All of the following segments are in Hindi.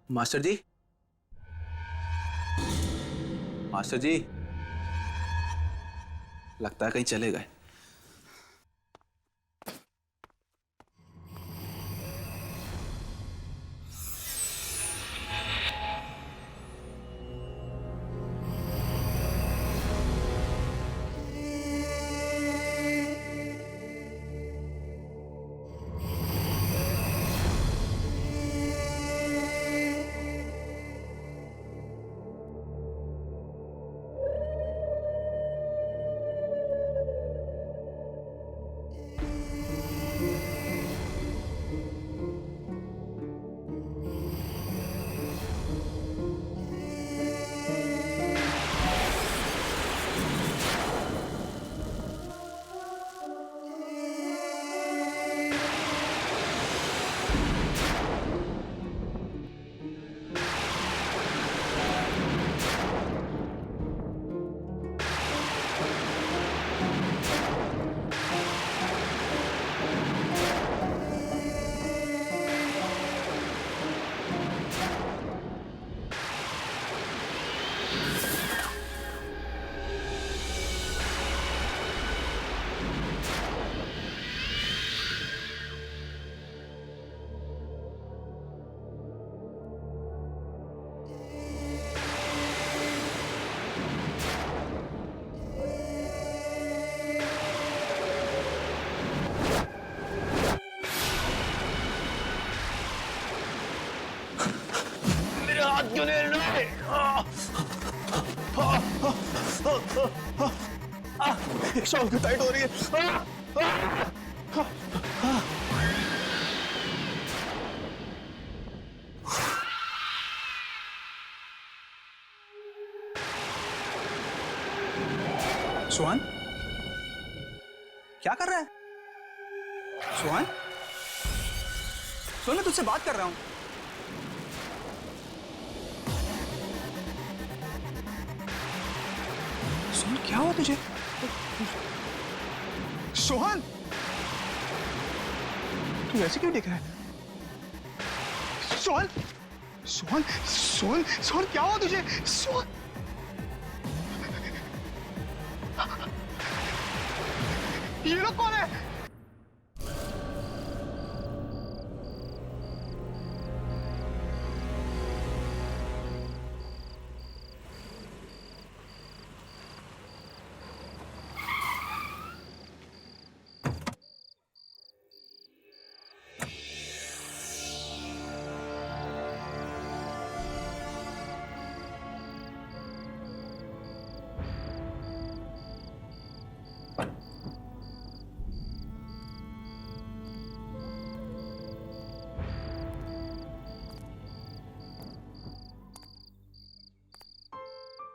मास्टर जी, मास्टर जी, लगता है कहीं चले गए। मेरे हाथ क्यों नहीं हिल रहे? शॉल टाइट हो रही है। सुहान, क्या कर रहा है? सुहान, सुन, मैं तुझसे बात कर रहा हूं। सुन, क्या हुआ तुझे? सोहन, तू ऐसे क्यों दिख रहा है? सोहन, सोहन, सोहन, सोहन, क्या हुआ तुझे? सोहन, ये लोग कौन है?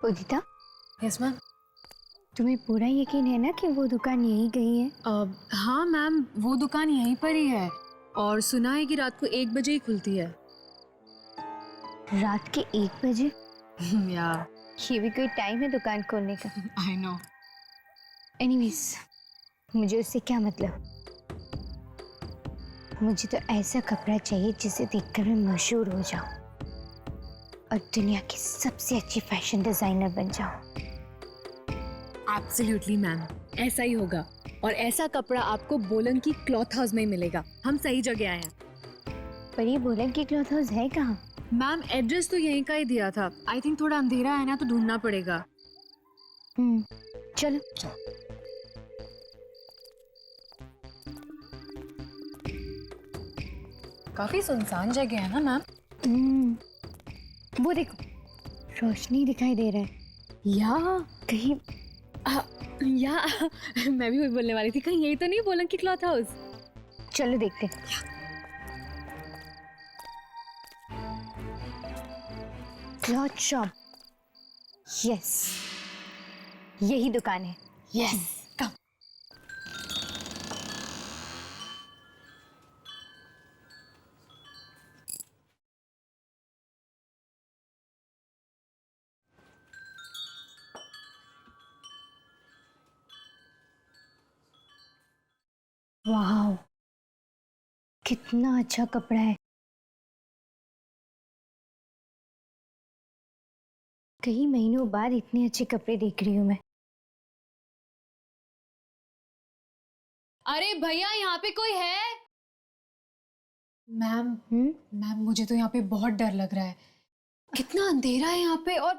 उदिता, यस मैम। तुम्हें पूरा यकीन है ना कि वो दुकान यहीं गई है? हाँ मैम, वो दुकान यहीं पर ही है और सुना है कि रात को 1 बजे ही खुलती है। रात के 1 बजे? या ये भी कोई टाइम है दुकान खोलने का? I know. एनीवेज, मुझे उससे क्या मतलब? मुझे तो ऐसा कपड़ा चाहिए जिसे देखकर मैं मशहूर हो जाऊं और दुनिया की सबसे अच्छी फैशन डिजाइनर बन जाऊं। एब्सोल्युटली मैम, ऐसा ही होगा और ऐसा कपड़ा आपको बोलन की क्लॉथ हाउस में ही मिलेगा। हम सही जगह आए हैं। पर ये बोलन की क्लॉथ हाउस है कहाँ? मैम एड्रेस तो यहीं का ही दिया था। आई थिंक थोड़ा अंधेरा है ना, तो ढूंढना पड़ेगा। चलो। काफी सुनसान जगह है ना मैम? वो देखो, रोशनी दिखाई दे रहा है। या कहीं या मैं भी वही बोलने वाली थी, कहीं यही तो नहीं बोलन की क्लॉथ हाउस? चलो देखते। क्लॉथ शॉप, यस, यही दुकान है। यस, कम। वाह, कितना अच्छा कपड़ा है। कई महीनों बाद इतने अच्छे कपड़े देख रही हूँ मैं। अरे भैया, यहाँ पे कोई है? मैम मैम, मुझे तो यहाँ पे बहुत डर लग रहा है। कितना अंधेरा है यहाँ पे और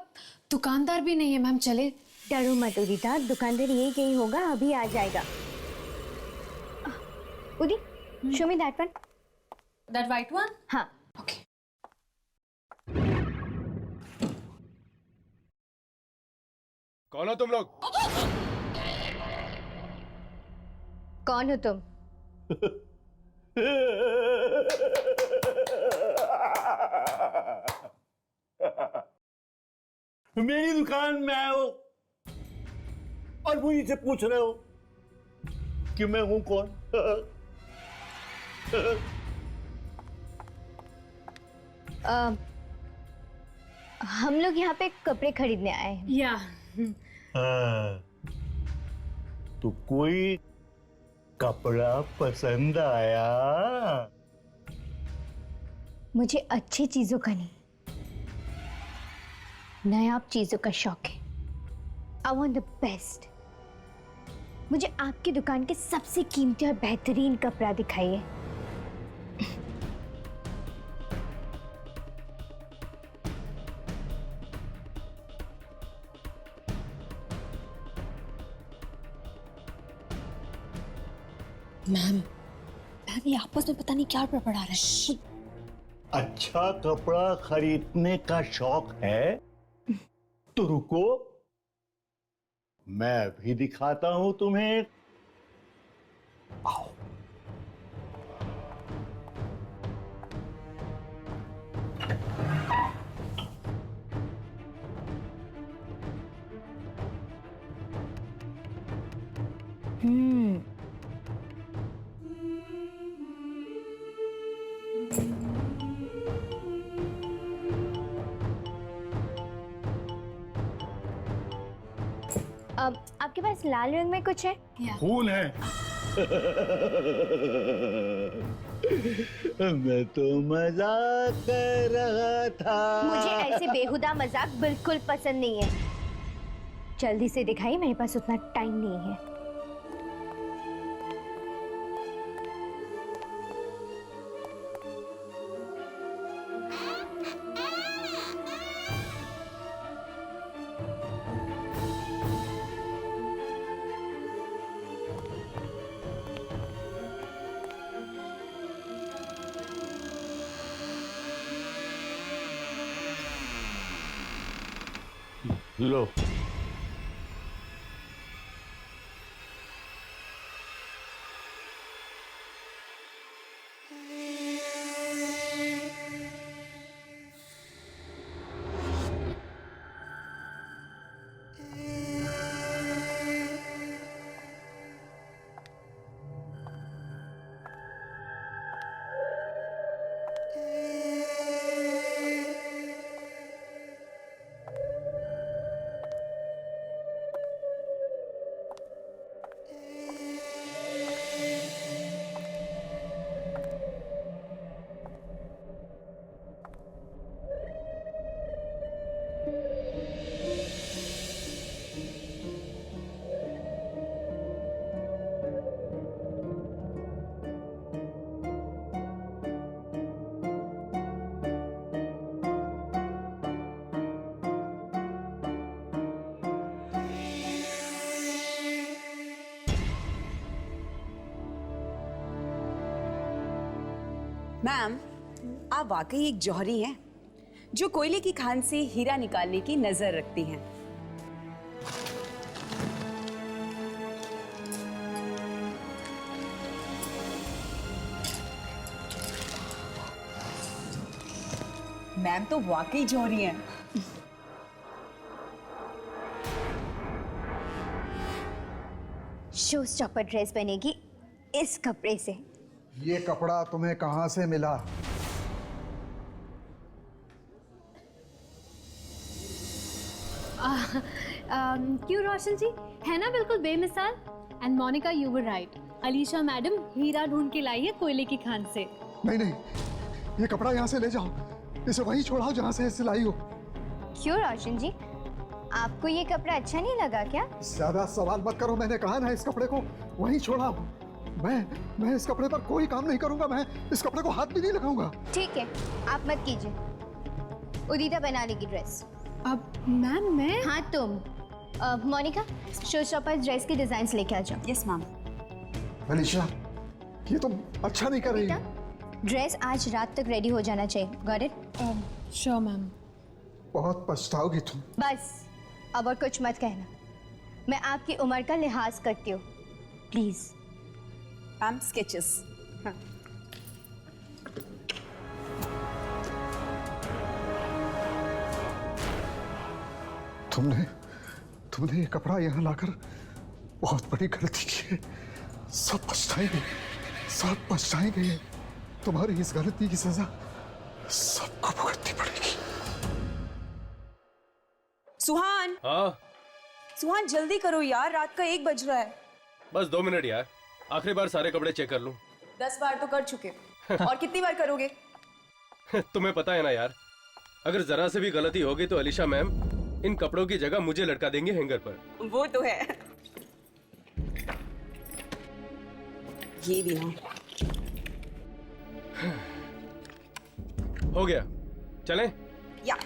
दुकानदार भी नहीं है। मैम चले? डरो मत उदिता, दुकानदार ये कहीं होगा, अभी आ जाएगा। उदी, show me that one. That white one? हाँ। ओके। कौन हो तुम लोग? कौन हो तुम? मेरी दुकान में आए हो और मुझे से पूछ रहे हो कि मैं हूं कौन? हम लोग यहाँ पे कपड़े खरीदने आए हैं। या तो कोई कपड़ा पसंद आया? मुझे अच्छी चीजों का नहीं, नायाब चीजों का शौक है। I want the best. मुझे आपकी दुकान के सबसे कीमती और बेहतरीन कपड़ा दिखाइए। मैम ये आपस में पता नहीं क्या बड़बड़ा रहे हैं। अच्छा कपड़ा खरीदने का शौक है तो रुको, मैं भी दिखाता हूं तुम्हें। आओ। अब आपके पास लाल रंग में कुछ है? खून है। मैं तो मजाक कर रहा था। मुझे ऐसे बेहुदा मजाक बिल्कुल पसंद नहीं है। जल्दी से दिखाइए, मेरे पास उतना टाइम नहीं है। लो। मैम, आप वाकई एक जौहरी हैं जो कोयले की खान से हीरा निकालने की नजर रखती हैं। मैम तो वाकई जौहरी हैं। शो स्टॉपर ड्रेस बनेगी इस कपड़े से। ये कपड़ा तुम्हें कहाँ से मिला? क्यों रोशन जी, है ना बिल्कुल बेमिसाल। And Monica, you were right. Alisha madam हीरा ढूंढ के लाई है कोयले की खान से। नहीं नहीं, ये कपड़ा यहाँ से ले जाओ, इसे वहीं छोड़ाओ जहाँ से सिलाई हो। क्यों रोशन जी, आपको ये कपड़ा अच्छा नहीं लगा क्या? ज्यादा सवाल मत करो, मैंने कहा ना इस कपड़े को वहीं छोड़ा। मैं इस कपड़े पर कोई काम नहीं करूंगा, मैं इस कपड़े को हाथ भी नहीं लगाऊंगा। ठीक है, आप मत कीजिए। उदिता बना लेगी ड्रेस। अब मैम मैं हाँ तुम। मोनिका, शो स्टॉपर्स ड्रेस के डिजाइन लेके आ जाओ। Yes ma'am. अलीशा, ये तुम अच्छा नहीं कर रही। ड्रेस आज रात तक रेडी हो जाना चाहिए। Got it? Sure ma'am. बहुत पछताओगी तुम। बस अब और कुछ मत कहना। मैं आपकी उम्र का लिहाज करती हूँ, प्लीज। Ma'am sketches. तुमने ये कपड़ा यहाँ लाकर बहुत बड़ी गलती की है। सब पछताएंगे। तुम्हारी इस गलती की सजा सबको भुगतनी पड़ेगी। सुहान, हाँ सुहान जल्दी करो यार, रात का 1 बज रहा है। बस 2 मिनट यार, आखिरी बार सारे कपड़े चेक कर लूं। 10 बार तो कर चुके और कितनी बार करोगे? तुम्हें पता है ना यार, अगर जरा से भी गलती होगी तो अलीशा मैम इन कपड़ों की जगह मुझे लटका देंगे हैंगर पर। वो तो है। ये भी है। हो गया, चलें? या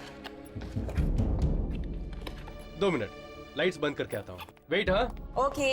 2 मिनट, लाइट्स बंद करके आता हूँ। वेट। हाँ ओके।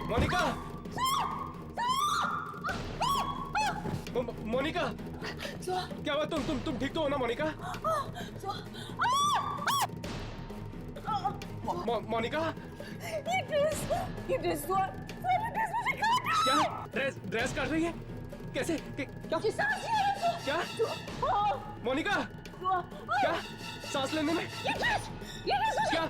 मोनिका, मोनिका, क्या हुआ? तुम ठीक तो हो ना मोनिका? मोनिका, ये ड्रेस मुझे क्या ड्रेस काट रही है? कैसे? क्या मोनिका, क्या सांस लेने में? क्या?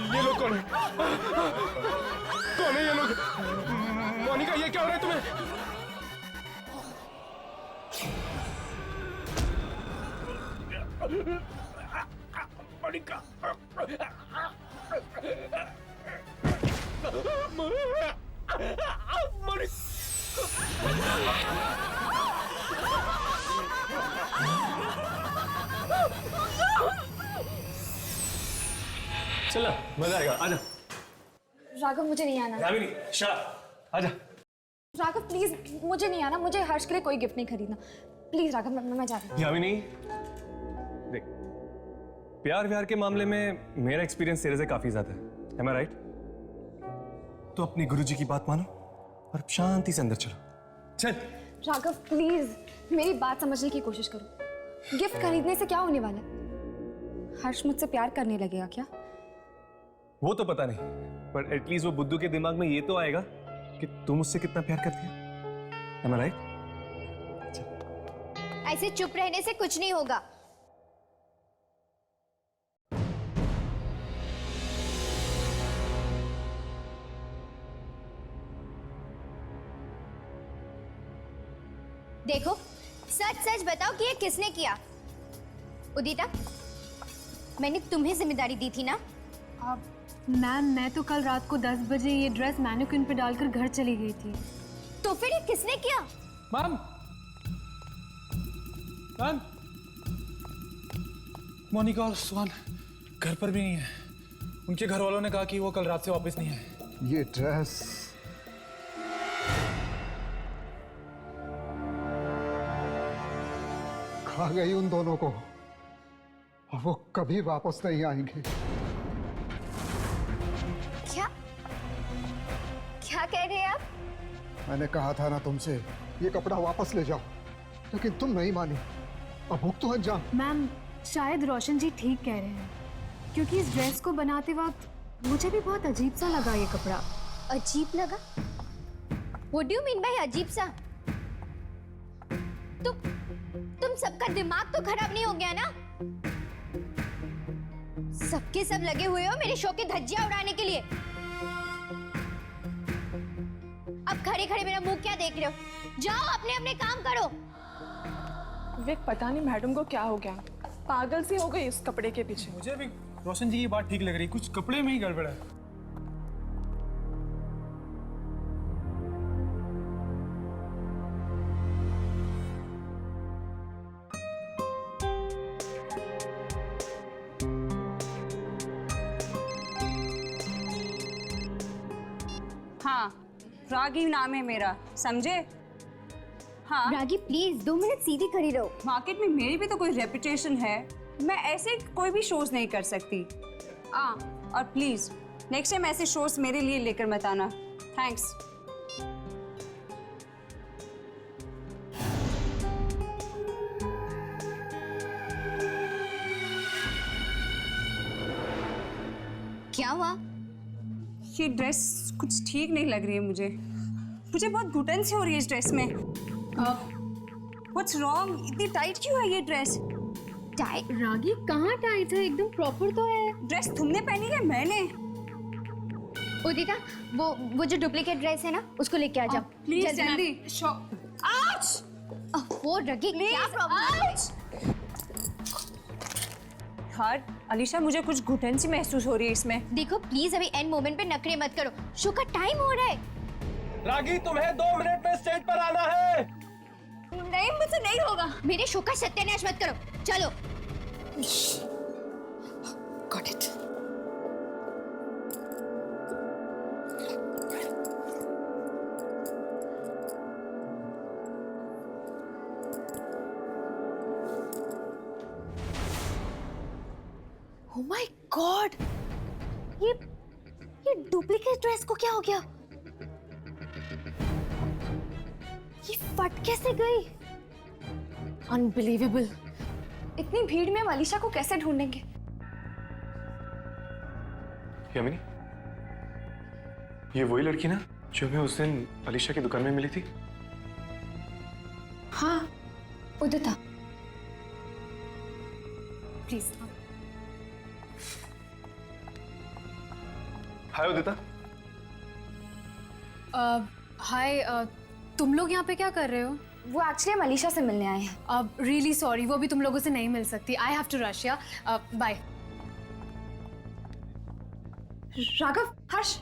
ये लोग कौन है? कौन है ये लोग? मोनिका, ये क्या हो रहा है तुम्हें? मोनिका, चला मजा आएगा, आजा। राघव मुझे नहीं आना। यामिनी, शट, आजा। राघव प्लीज मुझे नहीं आना, मुझे हर्ष के लिए कोई गिफ्ट नहीं खरीदना। प्लीज राघव, मैं जा रही हूँ। यामिनी, देख, प्यार व्यार के मामले में मेरा एक्सपीरियंस तेरे से काफी ज्यादा है। Am I right? तो अपनी गुरुजी की बात मानो और शांति से अंदर चलो। चल। राघव प्लीज मेरी बात समझने की कोशिश करो। गिफ्ट खरीदने से क्या होने वाला है? हर्ष मुझसे प्यार करने लगेगा क्या? वो तो पता नहीं, पर एटलीस्ट वो बुद्धू के दिमाग में ये तो आएगा कि तुम मुझसे कितना प्यार करती है। Am I right? ऐसे चुप रहने से कुछ नहीं होगा। देखो, सच सच बताओ कि ये किसने किया? उदिता, मैंने तुम्हें जिम्मेदारी दी थी ना? मैम मैं तो कल रात को 10 बजे ये ड्रेस मैनिक्विन पे डालकर घर चली गई थी। तो फिर ये किसने किया? मैम, मैम, मोनिका और सुहान घर पर भी नहीं है। उनके घर वालों ने कहा कि वो कल रात से वापस नहीं है। ये ड्रेस खा गई उन दोनों को और वो कभी वापस नहीं आएंगे। क्या क्या कह रहे हैं आप? मैंने कहा था ना तुमसे ये कपड़ा वापस ले जाओ, लेकिन तुम नहीं मानी। अब भुगतो अंजाम। मैम शायद रोशन जी ठीक कह रहे हैं, क्योंकि इस ड्रेस को बनाते वक्त मुझे भी बहुत अजीब सा लगा ये कपड़ा। अजीब लगा? What do you mean by अजीब सा? तुम सबका दिमाग तो खराब नहीं हो गया ना? सबके सब लगे हुए हो मेरे शो के धज्जियां उड़ाने के लिए। अब खड़े खड़े मेरा मुंह क्या देख रहे हो? जाओ अपने अपने काम करो। विक, पता नहीं मैडम को क्या हो गया, पागल सी हो गई इस कपड़े के पीछे। मुझे भी रोशन जी की बात ठीक लग रही, कुछ कपड़े में ही गड़बड़ है। हाँ, रागी नाम है मेरा, समझे? हाँ, रागी प्लीज 2 मिनट सीधी खड़ी रहो। मार्केट में मेरी भी तो कोई रेपुटेशन है, मैं ऐसे कोई भी शोज नहीं कर सकती। और प्लीज नेक्स्ट टाइम ऐसे शोज मेरे लिए लेकर मत आना। थैंक्स। क्या हुआ? ये ड्रेस कुछ ठीक नहीं लग रही है मुझे बहुत घुटन सी हो रही है इस ड्रेस में। What's wrong? इतनी टाइट क्यों है ये ड्रेस? टाइट? रागी कहाँ टाइट है, एकदम प्रॉपर तो है। ड्रेस तुमने पहनी है? मैंने? उदिता, वो जो डुप्लीकेट ड्रेस है ना, उसको लेके आ जाओ प्लीज जल्दी। आउच! वो रगी, क्या प्रॉब्लम है? यार अलीशा, मुझे कुछ घुटन सी महसूस हो रही है इसमें। देखो प्लीज अभी एंड मोमेंट पे नखरे मत करो, शो का टाइम हो रहा है। रागी तुम्हें 2 मिनट में स्टेज पर आना है। नहीं, मुझसे नहीं होगा। मेरे शो का सत्यानाश मत करो, चलो। Got it. Oh my God! ये डुप्लीकेट ड्रेस को क्या हो गया? ये फट कैसे गई? अनबिलीवेबल। इतनी भीड़ में हम अलीशा को कैसे ढूंढेंगे? यामिनी, ये वही लड़की ना जो हमें उस दिन अलीशा की दुकान में मिली थी? हाँ, उदिता प्लीज। हाय उदिता। हाय, तुम लोग यहाँ पे क्या कर रहे हो? वो एक्चुअली हम अलीशा से मिलने आए हैं। अब रियली सॉरी, वो भी तुम लोगों से नहीं मिल सकती। आई हैव टू रश, या बाय। राघव, हर्ष,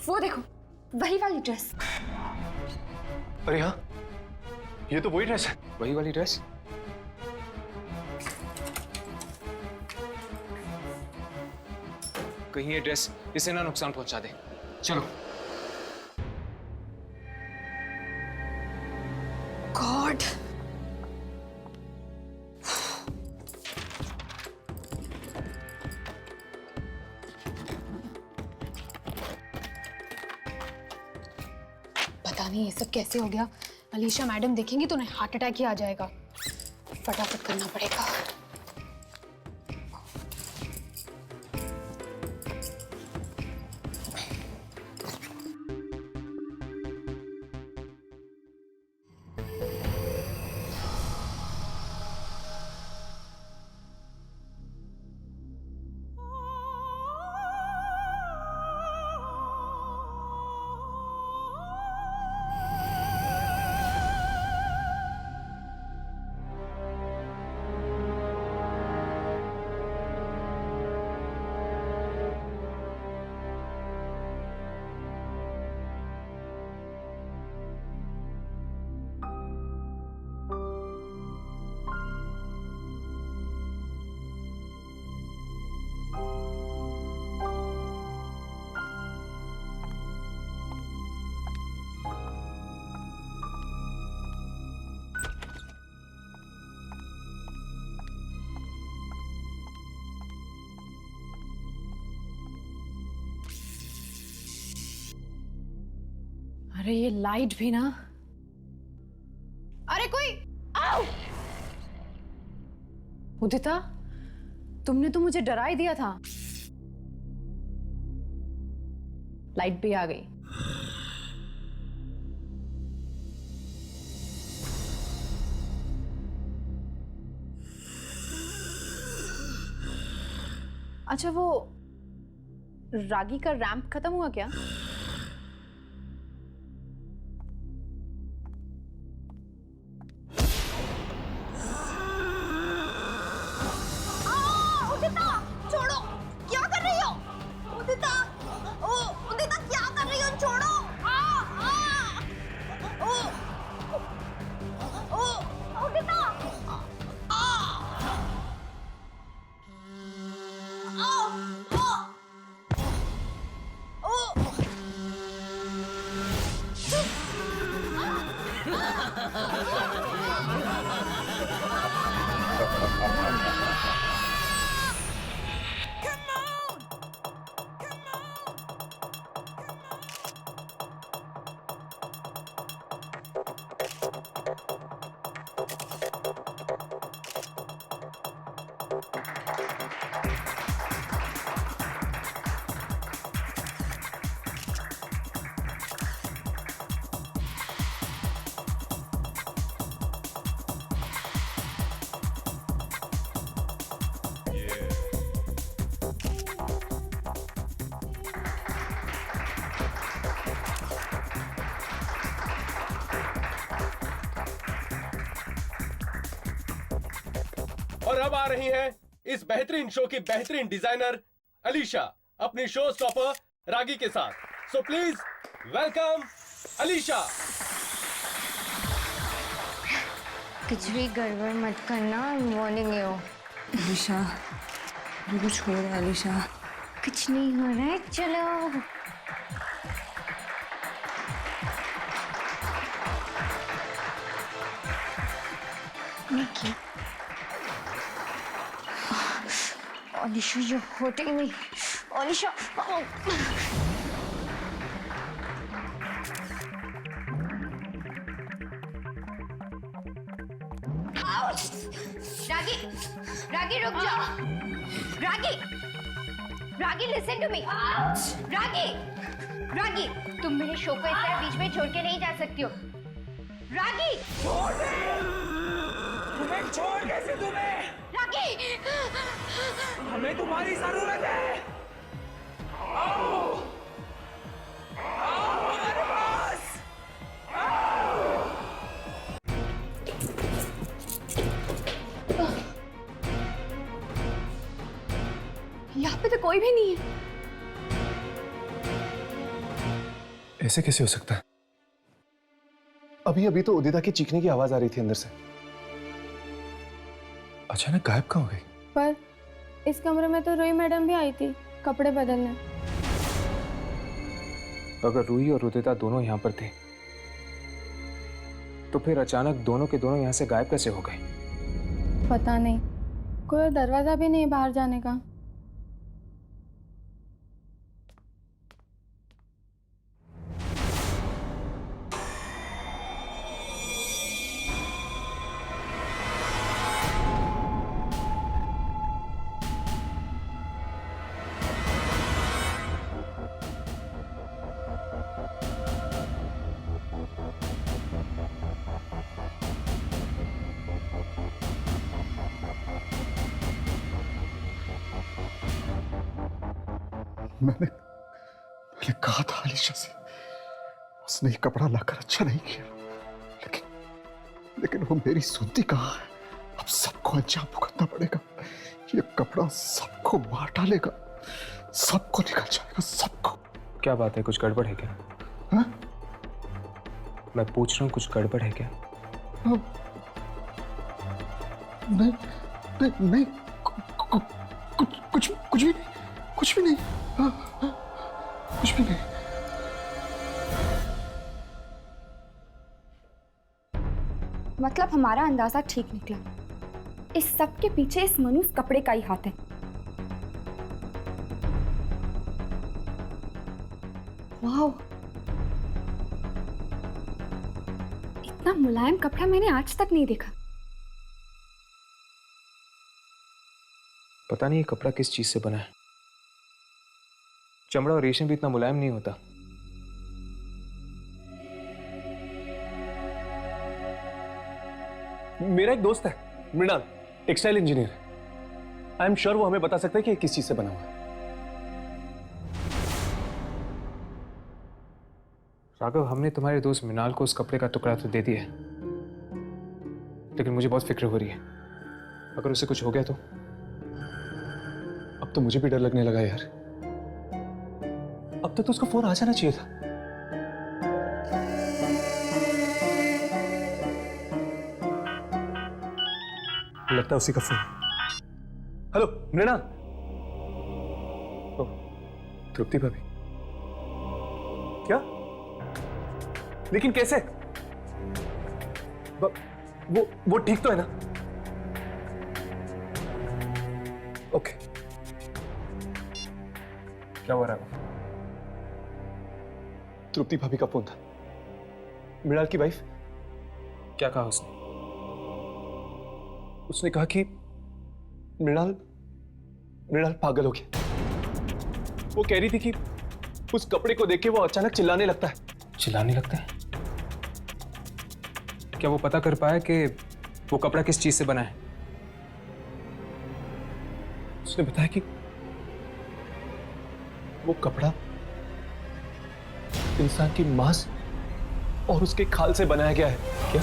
वो देखो, वही वाली ड्रेस। अरे हाँ, ये तो वही ड्रेस है। वही वाली ड्रेस। कहीं ये ड्रेस इसे ना नुकसान पहुंचा दे। चलो। गॉड, पता नहीं ये सब कैसे हो गया। अलीशा मैडम देखेंगी तो उन्हें हार्ट अटैक ही आ जाएगा। फटाफट करना पड़ेगा। अरे ये लाइट भी ना। अरे कोई आओ। उदिता, तुमने तो मुझे डरा ही दिया था। लाइट भी आ गई। अच्छा, वो रागी का रैंप खत्म हुआ क्या? उदिता, छोड़ो, क्या कर रही हो? उदिता, उदिता क्या कर रही हो? छोड़ो। उदिता, और अब आ रही हैं इस बेहतरीन शो की बेहतरीन डिजाइनर अलीशा अपनी शो स्टॉपर रागी के साथ। So please welcome Alisha. कुछ भी गड़बड़ मत करना, वार्निंग यू। अलीशा, कुछ हो रहा है अलीशा? कुछ नहीं हो रहा है, चलो। निकी, अलीशा ये होते ही नहीं। अलीशा, रागी, रागी रुक जाओ। रागी, रागी लिसन टू मी। रागी, रागी, तुम मेरे शो को इस तरह बीच में छोड़ के नहीं जा सकती हो। रागी, तुम्हें छोड़ कैसे तुम्हें? रागी, हमें तुम्हारी जरूरत है। आओ, आओ हमारे पास। यहाँ पे तो कोई भी नहीं है। ऐसे कैसे हो सकता है? अभी अभी तो उदिता की चीखने की आवाज आ रही थी अंदर से, अचानक गायब कहाँ हो गई? पर इस कमरे में तो रूही मैडम भी आई थी कपड़े बदलने। तो अगर रूही और उदिता दोनों यहाँ पर थे तो फिर अचानक दोनों के दोनों यहाँ से गायब कैसे हो गए? पता नहीं, कोई दरवाजा भी नहीं बाहर जाने का। मैंने कहा था अलीशा से, उसने ये कपड़ा लाकर अच्छा नहीं किया, लेकिन वो मेरी सुनती कहाँ है। अब सबको अंजाम भुगतना पड़ेगा। ये कपड़ा सबको मार डालेगा, सबको निकल जाएगा, सबको। क्या बात है, कुछ गड़बड़ है क्या? हा? मैं पूछ रहा हूँ, कुछ गड़बड़ है क्या? नहीं नहीं नहीं, कुछ भी नहीं, कुछ भी नहीं, कुछ भी नहीं। मतलब हमारा अंदाजा ठीक निकला। इस सब के पीछे इस मनुष्य कपड़े का ही हाथ है। वाह, मुलायम कपड़ा मैंने आज तक नहीं देखा। पता नहीं ये कपड़ा किस चीज से बना है। चमड़ा और रेशम भी इतना मुलायम नहीं होता। मेरा एक दोस्त है Mrinal, textile engineer. I am sure वो हमें बता सकता है कि ये किस चीज से बना हुआ है। राघव, हमने तुम्हारे दोस्त मृणाल को उस कपड़े का टुकड़ा तो दे दिया है, लेकिन मुझे बहुत फिक्र हो रही है। अगर उसे कुछ हो गया तो? अब तो मुझे भी डर लगने लगा यार। अब तक तो उसका फोन आ जाना चाहिए था। लगता है उसी का फोन। हेलो मृणाल। ओह, तृप्ति भाभी। क्या? लेकिन कैसे? वो ठीक तो है ना? ओके। क्या हो रहा है? तृप्ति भाभी का फोन था, मृणाल की वाइफ। क्या कहा उसने? उसने कहा कि मृणाल पागल हो गया। वो कह रही थी कि उस कपड़े को देख के वो अचानक चिल्लाने लगता है। चिल्लाने लगता है? क्या वो पता कर पाया कि वो कपड़ा किस चीज से बना है? उसने बताया कि वो कपड़ा इंसान की मांस और उसके खाल से बनाया गया है। क्या?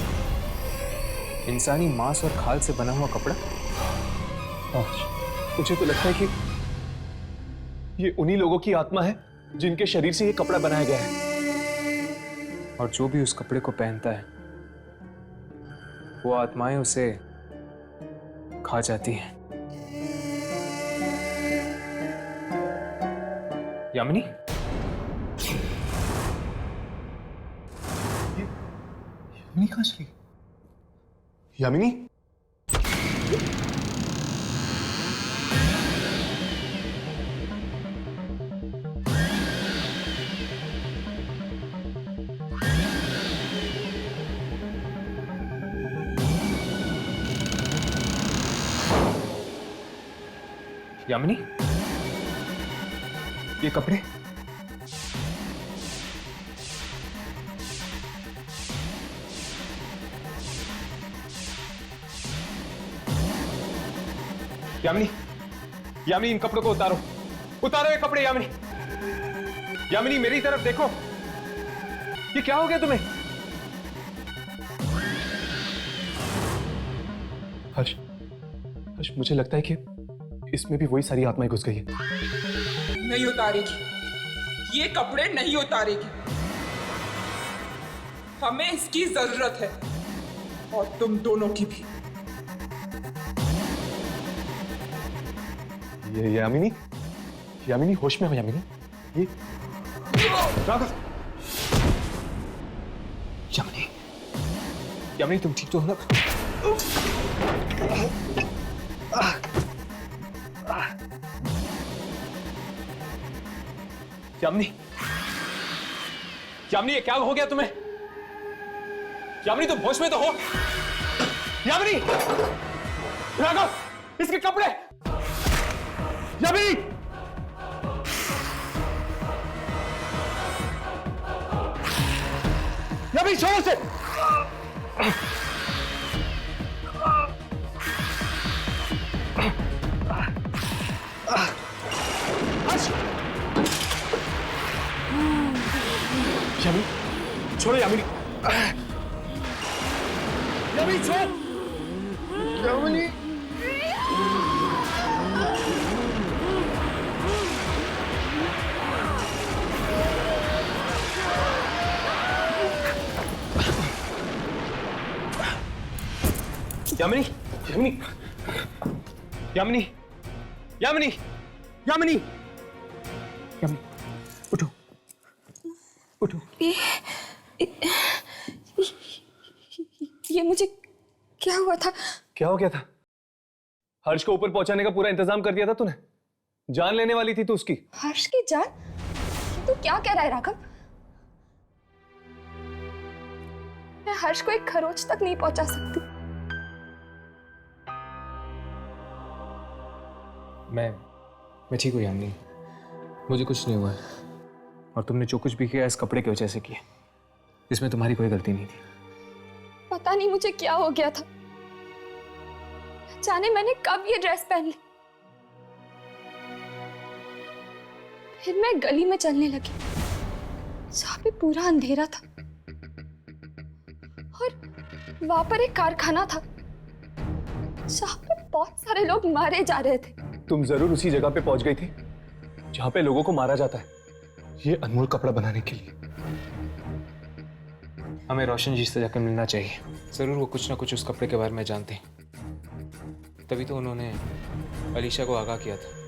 इंसानी मांस और खाल से बना हुआ कपड़ा? हाँ, मुझे तो लगता है कि ये उन्हीं लोगों की आत्मा है जिनके शरीर से ये कपड़ा बनाया गया है। और जो भी उस कपड़े को पहनता है, वो आत्माएं उसे खा जाती हैं। यामिनी? यामिनी कहाँ चली? यामिनी? यामिनी? ये कपड़े? यामिनी, यामिनी इन कपड़ों को उतारो, उतारो ये कपड़े। यामिनी, यामिनी मेरी तरफ देखो। ये क्या हो गया तुम्हें? हर्ष, हर्ष मुझे लगता है कि इसमें भी वही सारी आत्माएं घुस गई है। नहीं उतारेगी, ये कपड़े नहीं उतारेगी। हमें इसकी जरूरत है, और तुम दोनों की भी। ये यामिनी, यामिनी होश में हो यामिनी। ये राघव। यामिनी, यामिनी तुम ठीक तो हो ना? यामिनी, यामिनी ये क्या हो गया तुम्हें? यामिनी तुम होश में तो हो? यामिनी, राघव इसके कपड़े। यामिनी, यामिनी जोर से। यामिनी छोड़ो, यामिनी, यामिनी छोड़, यामिनी। यामिनी, यामिनी, यामिनी, यामिनी, यामिनी, यामिनी, उठो, उठो। ये मुझे क्या हुआ था? क्या हो गया था? हर्ष को ऊपर पहुंचाने का पूरा इंतजाम कर दिया था तूने। जान लेने वाली थी तू उसकी। हर्ष की जान? ये तू क्या कह रहा है राघव? मैं हर्ष को एक खरोच तक नहीं पहुंचा सकती। मैं ठीक हूँ यामिनी, मुझे कुछ नहीं हुआ है। और तुमने जो कुछ भी किया इस कपड़े की वजह से किया, इसमें तुम्हारी कोई गलती नहीं थी। पता नहीं मुझे क्या हो गया था, जाने मैंने कब ये ड्रेस पहन ली। फिर मैं गली में चलने लगी जहाँ पे पूरा अंधेरा था और वहां पर एक कारखाना था जहाँ पे बहुत सारे लोग मारे जा रहे थे। तुम जरूर उसी जगह पे पहुंच गई थी जहां पे लोगों को मारा जाता है, ये अनमोल कपड़ा बनाने के लिए। हमें रोशन जी से जाकर मिलना चाहिए। जरूर वो कुछ ना कुछ उस कपड़े के बारे में जानते हैं, तभी तो उन्होंने अलीशा को आगाह किया था।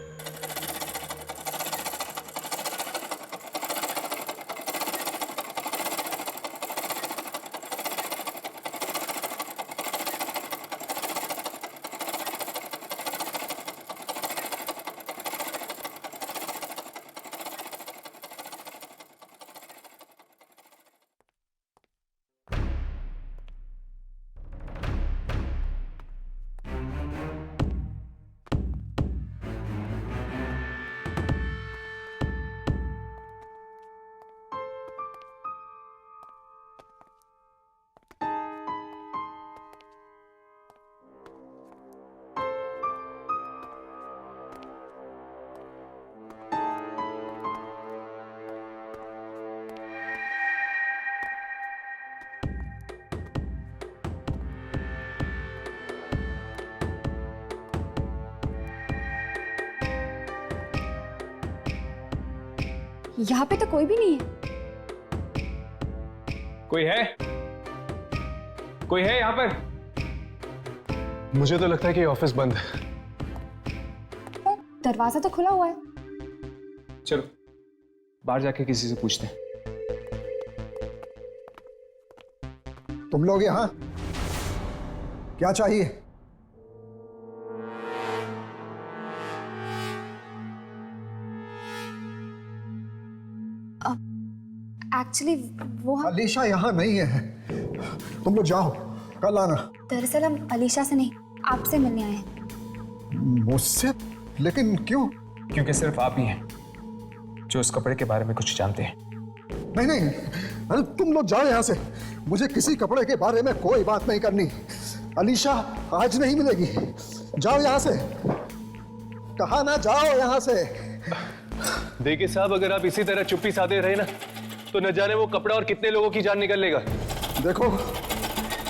यहाँ पे तो कोई भी नहीं है। कोई है? कोई है यहाँ पर? मुझे तो लगता है कि ऑफिस बंद है। पर दरवाजा तो खुला हुआ है। चलो बाहर जाके किसी से पूछते हैं। तुम लोग यहाँ क्या चाहिए? एक्चुअली वो हम अलीशा यहाँ नहीं है, तुम लोग जाओ, कल आना। दरअसल हम अलीशा से नहीं आपसे मिलने आए हैं। मुझसे? लेकिन क्यों? क्योंकि सिर्फ आप ही हैं जो उस कपड़े के बारे में कुछ जानते हैं। नहीं नहीं, अरे तुम लोग जाओ यहाँ से, मुझे किसी कपड़े के बारे में कोई बात नहीं करनी। अलीशा आज नहीं मिलेगी, जाओ यहाँ से, कहा ना जाओ यहाँ से। देखिए साहब, अगर आप इसी तरह चुप्पी साधे रहे ना तो न जाने वो कपड़ा और कितने लोगों की जान निकल लेगा। देखो,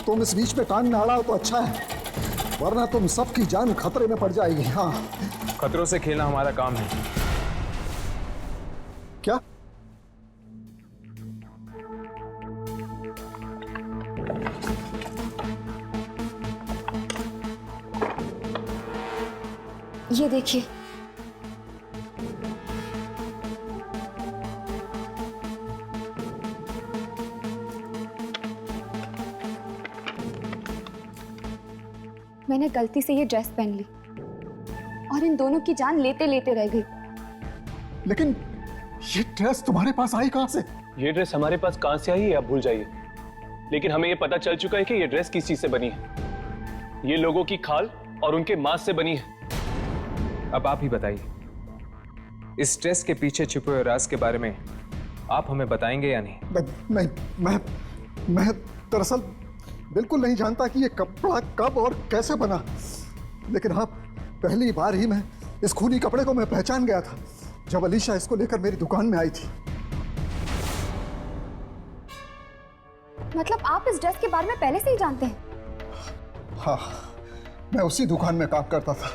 तुम इस बीच में कान न अड़ाओ तो अच्छा है, वरना तुम सबकी जान खतरे में पड़ जाएगी। हाँ, खतरों से खेलना हमारा काम है। क्या? ये देखिए, मैंने गलती से ये ड्रेस पहन ली और इन दोनों की जान लेते लेते रह गई। लेकिन ये ड्रेस तुम्हारे पास आई कहां से? ये ड्रेस हमारे पास कहां से आई है आप भूल जाइए, लेकिन हमें ये पता चल चुका है कि ये ड्रेस किस चीज से बनी है। ये लोगों की खाल और उनके मांस से बनी है। अब आप ही बताइए, इस ड्रेस के पीछे छुपे हुए राज के बारे में आप हमें बताएंगे या नहीं? नहीं, मैं दरअसल बिल्कुल नहीं जानता कि ये कपड़ा कब और कैसे बना, लेकिन हाँ, पहली बार ही मैं इस खूनी कपड़े को मैं पहचान गया था जब अलीशा इसको लेकर मेरी दुकान में आई थी। मतलब आप इस ड्रेस के बारे में पहले से ही जानते हैं? हाँ, मैं उसी दुकान में काम करता था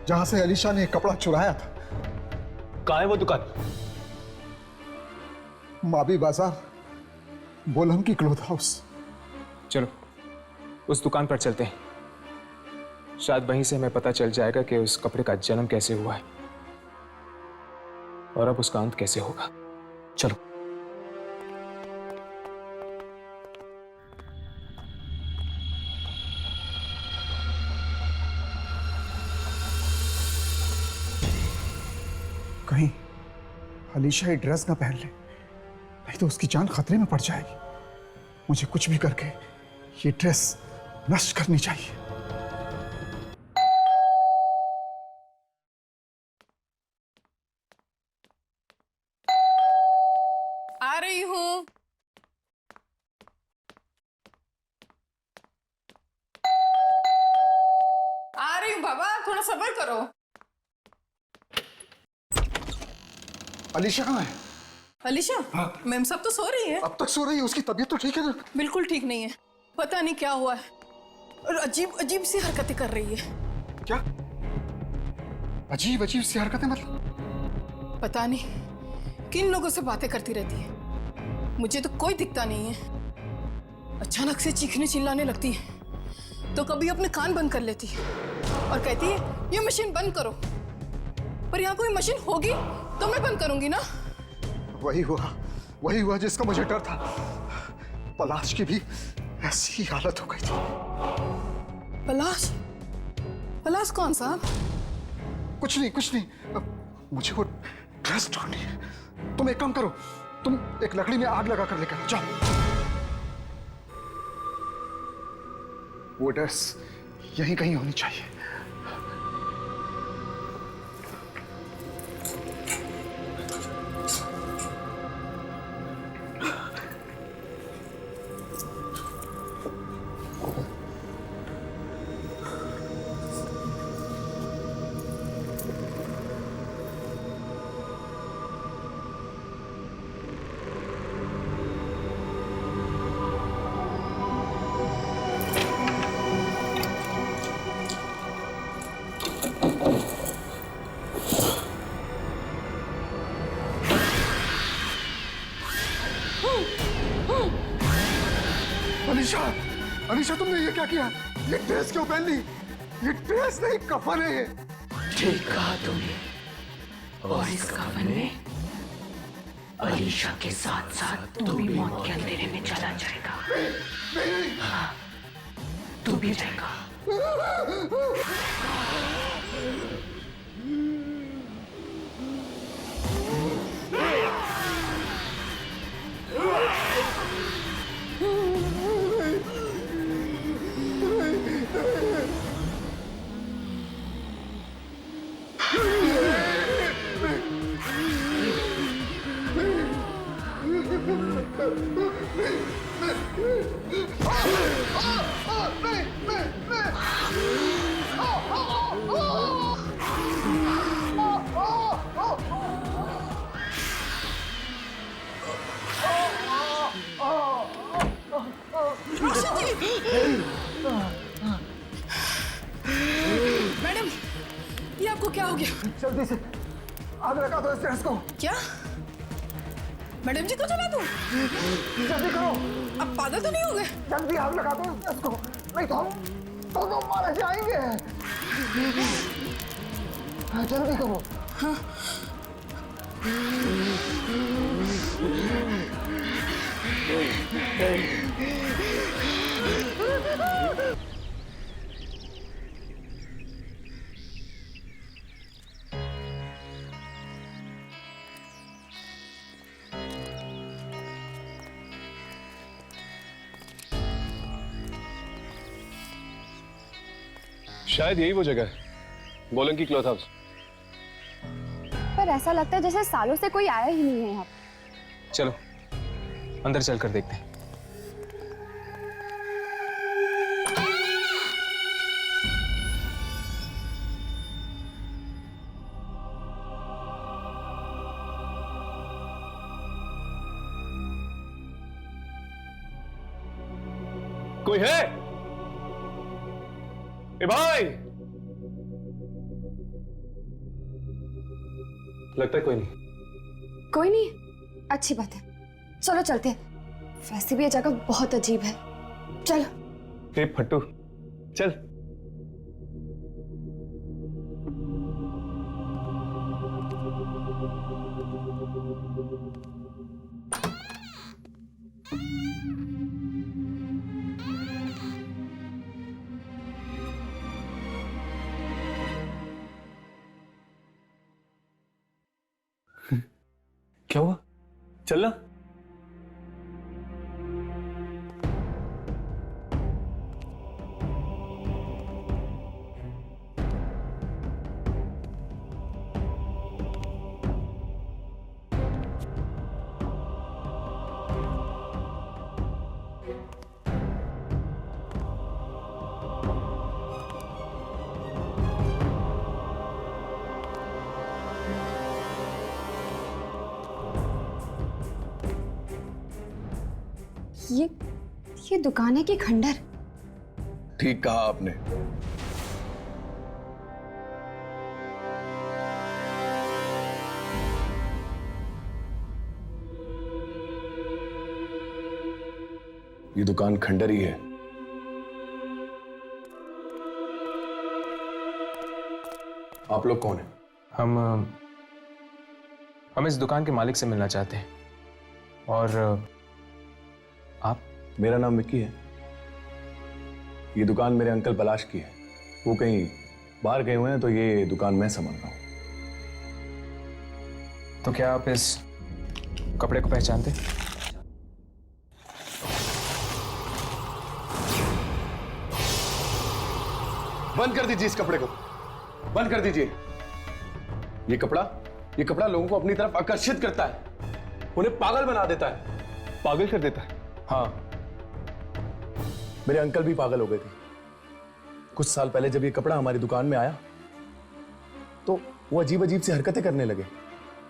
जहां से अलीशा ने कपड़ा चुराया था। कहाँ है वो दुकान? माबी बाजार, बोलम की क्लोथ हाउस। चलो उस दुकान पर चलते हैं, शायद वहीं से हमें पता चल जाएगा कि उस कपड़े का जन्म कैसे हुआ है और अब उसका अंत कैसे होगा। चलो। कहीं अलीशा ये ड्रेस ना पहन ले, नहीं तो उसकी जान खतरे में पड़ जाएगी। मुझे कुछ भी करके ये ड्रेस नष्ट करनी चाहिए। आ रही हूँ। आ रही हूँ बाबा, थोड़ा सब्र करो। अलीशा कहाँ है? अलीशा, मैम सब तो सो रही है। अब तक सो रही है? उसकी तबीयत तो ठीक है ना? बिल्कुल ठीक नहीं है, पता नहीं क्या हुआ है और अजीब अजीब सी हरकतें कर रही है। क्या अजीब अजीब सी हरकतें? मतलब पता नहीं किन लोगों से बातें करती रहती है, मुझे तो कोई दिखता नहीं है। अचानक से चीखने चिल्लाने लगती है, तो कभी अपने कान बंद कर लेती है और कहती है ये मशीन बंद करो। पर यहाँ कोई मशीन होगी तो मैं बंद करूंगी ना। वही हुआ जिसका मुझे डर था। पलाश की भी ऐसी ही हालत हो गई थी। पलाश? पलाश कौन साहब? कुछ नहीं। अब मुझे वो ड्रेस ढूंढनी है। तुम एक काम करो, तुम एक लकड़ी में आग लगा कर लेकर जाओ। वो ड्रेस यहीं कहीं होनी चाहिए। अलीशा, तुमने ये क्या किया? ये ड्रेस क्यों पहन ली? ये ड्रेस नहीं, कफन है। ठीक कहा तुमने। और इस कफन में अलीशा के साथ साथ तू भी मौत के अंधेरे में चला जाएगा। हाँ, तू भी जाएगा। मैडम, ये आपको क्या हो गया? जल्दी से आग लगा दो इस ड्रेस को। क्या? मैडम जी को जला दूं? जल्दी करो। अब पागल तो नहीं हो गए? जल्दी आग लगा दो इस ड्रेस को, नहीं तो हम दोनों मारे जाएंगे। जल्दी करो। हाँ। शायद यही वो जगह है, बोलंकी क्लॉथ हाउस। पर ऐसा लगता है जैसे सालों से कोई आया ही नहीं है यहाँ। चलो अंदर चलकर देखते हैं। कोई है? ए भाई, लगता है कोई नहीं। कोई नहीं? अच्छी बात है, चलो चलते हैं। वैसे भी ये जगह बहुत अजीब है, चलो। ए फट्टू, चल। क्या हुआ? चलना। ये दुकान है कि खंडर? ठीक कहा आपने। ये दुकान खंडर ही है। आप लोग कौन हैं? हम इस दुकान के मालिक से मिलना चाहते हैं। और आप? मेरा नाम विक्की है। ये दुकान मेरे अंकल पलाश की है। वो कहीं बाहर गए हुए हैं तो ये दुकान मैं संभाल रहा हूं। तो क्या आप इस कपड़े को पहचानते? बंद कर दीजिए इस कपड़े को, बंद कर दीजिए। ये कपड़ा लोगों को अपनी तरफ आकर्षित करता है, उन्हें पागल बना देता है। पागल कर देता है? हाँ, मेरे अंकल भी पागल हो गए थे। कुछ साल पहले जब ये कपड़ा हमारी दुकान में आया तो वो अजीब अजीब सी हरकतें करने लगे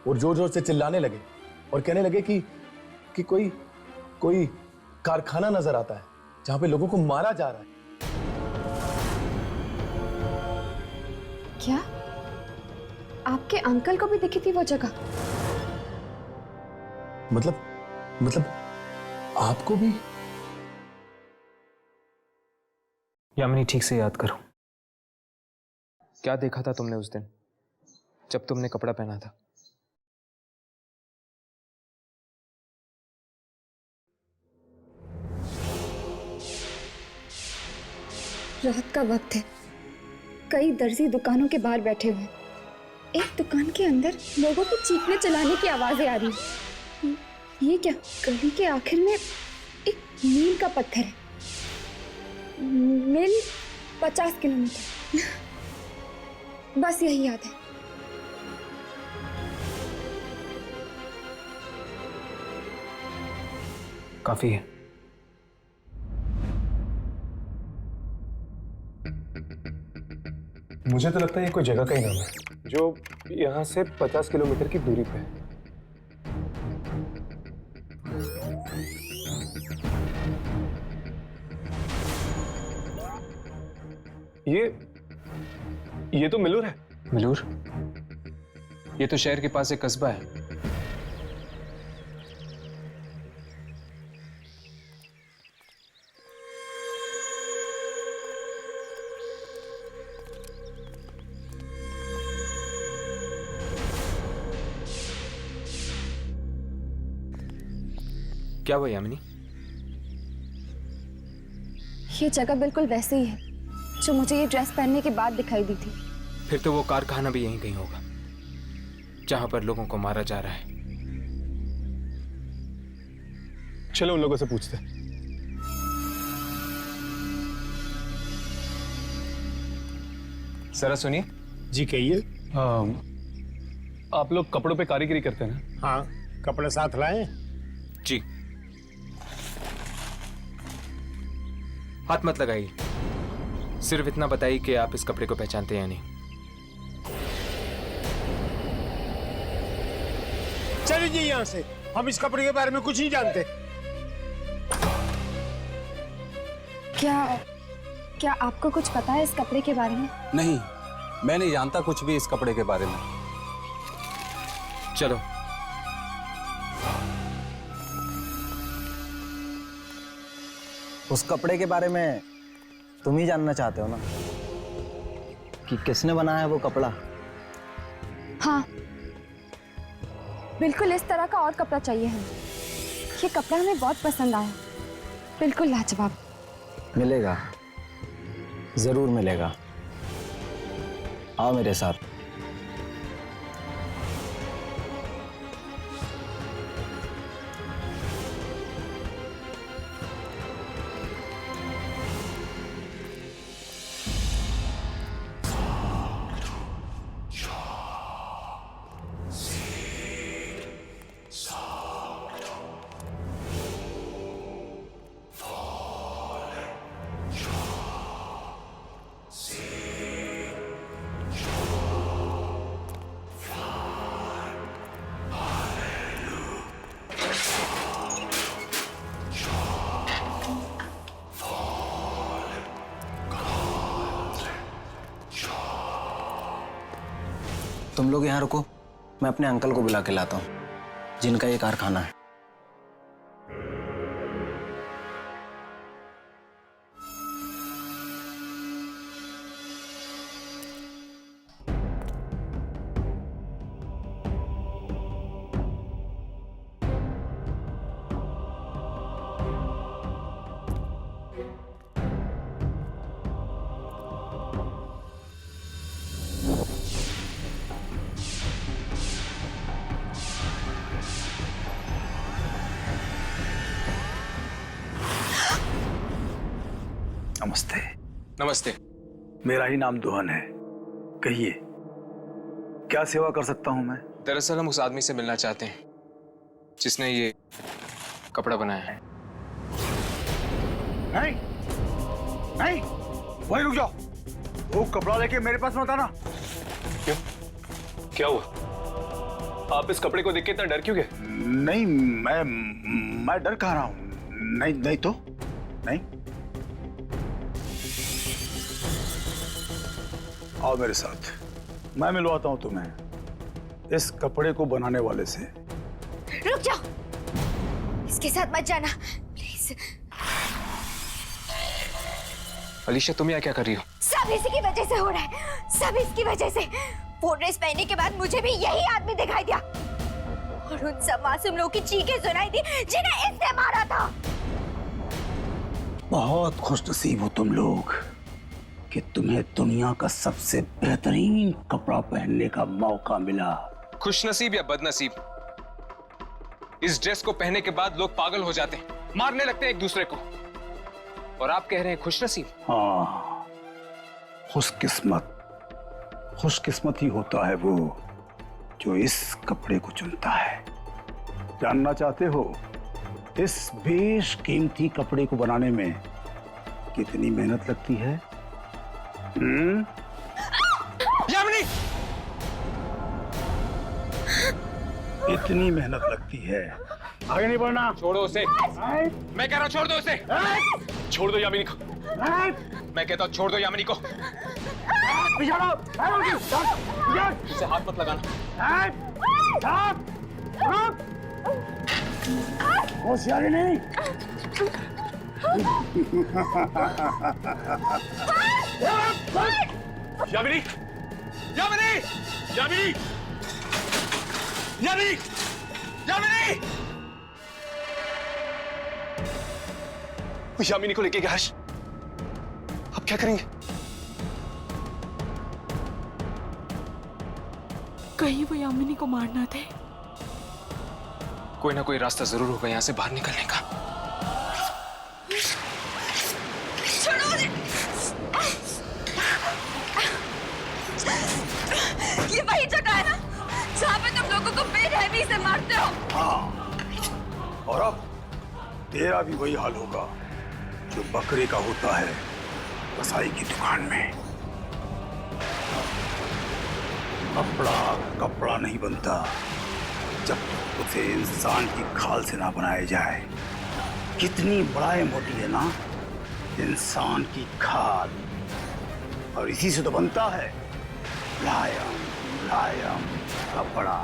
और जोर जोर से चिल्लाने लगे और कहने लगे कि कोई कारखाना नजर आता है जहां पे लोगों को मारा जा रहा है। क्या आपके अंकल को भी दिखी थी वो जगह? मतलब आपको भी? यामिनी, ठीक से याद करो, क्या देखा था तुमने उस दिन जब तुमने कपड़ा पहना था? रात का वक्त है, कई दर्जी दुकानों के बाहर बैठे हुए। एक दुकान के अंदर लोगों की चीखने चिल्लाने की आवाजें आ रही हैं। ये क्या? गली के आखिर में एक मील का पत्थर है। मील 50 किलोमीटर, बस यही याद है। काफी है। मुझे तो लगता है ये कोई जगह का ही नाम है जो यहां से 50 किलोमीटर की दूरी पे है। ये तो मिलूर है। मिलूर? ये तो शहर के पास एक कस्बा है। क्या हुआ यामिनी? ये जगह बिल्कुल वैसे ही है जो मुझे ये ड्रेस पहनने के बाद दिखाई दी थी। फिर तो वो कारखाना भी यहीं कहीं होगा जहां पर लोगों को मारा जा रहा है। चलो उन लोगों से पूछते हैं। जरा सुनिए। जी कहिए। आप लोग कपड़ों पे कारीगरी करते हैं ना? हाँ, कपड़े साथ लाए? जी। हाथ मत लगाइए, सिर्फ इतना बताइए कि आप इस कपड़े को पहचानते हैं या नहीं। चलिए जी यहाँ से, हम इस कपड़े के बारे में कुछ नहीं जानते। क्या आपको कुछ पता है इस कपड़े के बारे में? नहीं, मैं नहीं जानता कुछ भी इस कपड़े के बारे में। चलो। उस कपड़े के बारे में तुम ही जानना चाहते हो ना, कि किसने बनाया है वो कपड़ा? हाँ, बिल्कुल इस तरह का और कपड़ा चाहिए हमें। ये कपड़ा हमें बहुत पसंद आया, बिल्कुल लाजवाब। मिलेगा, जरूर मिलेगा। आओ मेरे साथ। तुम लोग यहाँ रुको, मैं अपने अंकल को बुला के लाता हूँ जिनका ये कारखाना है। नमस्ते। नमस्ते। मेरा ही नाम दुहन है। कहिए, क्या सेवा कर सकता हूं मैं? दरअसल हम उस आदमी से मिलना चाहते हैं जिसने ये कपड़ा बनाया है। नहीं, नहीं, वहीं रुक जाओ। वो कपड़ा लेके मेरे पास मत आना। क्यों? क्या हुआ? आप इस कपड़े को देख के इतना डर क्यों गए? नहीं, मैं डर कहाँ रहा हूं? नहीं, नहीं तो नहीं। आओ मेरे साथ, मैं मिलवाता हूं तुम्हें इस कपड़े को बनाने वाले से। रुक जाओ, इसके साथ मत जाना प्लीज। अलीशा, तुम यहाँ क्या कर रही हो? सब इसी की वजह से हो रहा है, सब इसकी वजह से। वो ड्रेस पहनने के बाद मुझे भी यही आदमी दिखाई दिया और उन सब मासूम लोगों की चीखें सुनाई दी जिन्हें इसने मारा था। बहुत खुशनसीब हो तुम लोग कि तुम्हें दुनिया का सबसे बेहतरीन कपड़ा पहनने का मौका मिला। खुशनसीब या बदनसीब, इस ड्रेस को पहनने के बाद लोग पागल हो जाते हैं, मारने लगते हैं एक दूसरे को, और आप कह रहे हैं खुशनसीब? हाँ, खुशकिस्मत ही होता है वो जो इस कपड़े को चुनता है। जानना चाहते हो इस बेशकीमती कपड़े को बनाने में कितनी मेहनत लगती है? यामिनी! इतनी मेहनत लगती है। आगे नहीं बढ़ना। छोड़ो उसे। मैं कह रहा हूं छोड़ दो उसे। छोड़ दो यामिनी को। मैं कहता हूं छोड़ दो यामिनी को। उसे हाथ मत लगाना। होशियारी नहीं। यामिनी! यामिनी! यामिनी! यामिनी! यामिनी! यामिनी को लेके गया हर्ष। अब क्या करेंगे? कहीं वो यामिनी को मारना थे। कोई ना कोई रास्ता जरूर होगा यहाँ से बाहर निकलने का। ये वही जगह है ना जहाँ पे तुम लोगों को बेरहमी से मारते हो? हाँ, और अब तेरा भी वही हाल होगा जो बकरे का होता है कसाई की दुकान में। कपड़ा कपड़ा नहीं बनता जब उसे इंसान की खाल से ना बनाया जाए। कितनी बड़ाई मोटी है ना इंसान की खाल, और इसी से तो बनता है मुलायम मुलायम कपड़ा।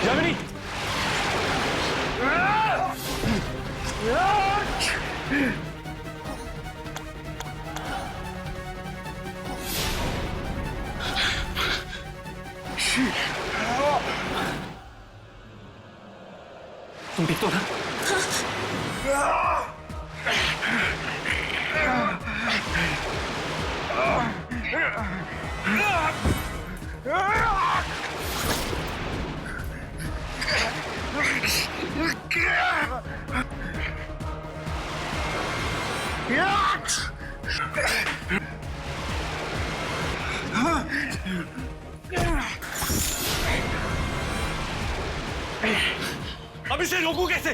यामिनी! तुम ठीक तो ना? अब इसे रोकूं कैसे?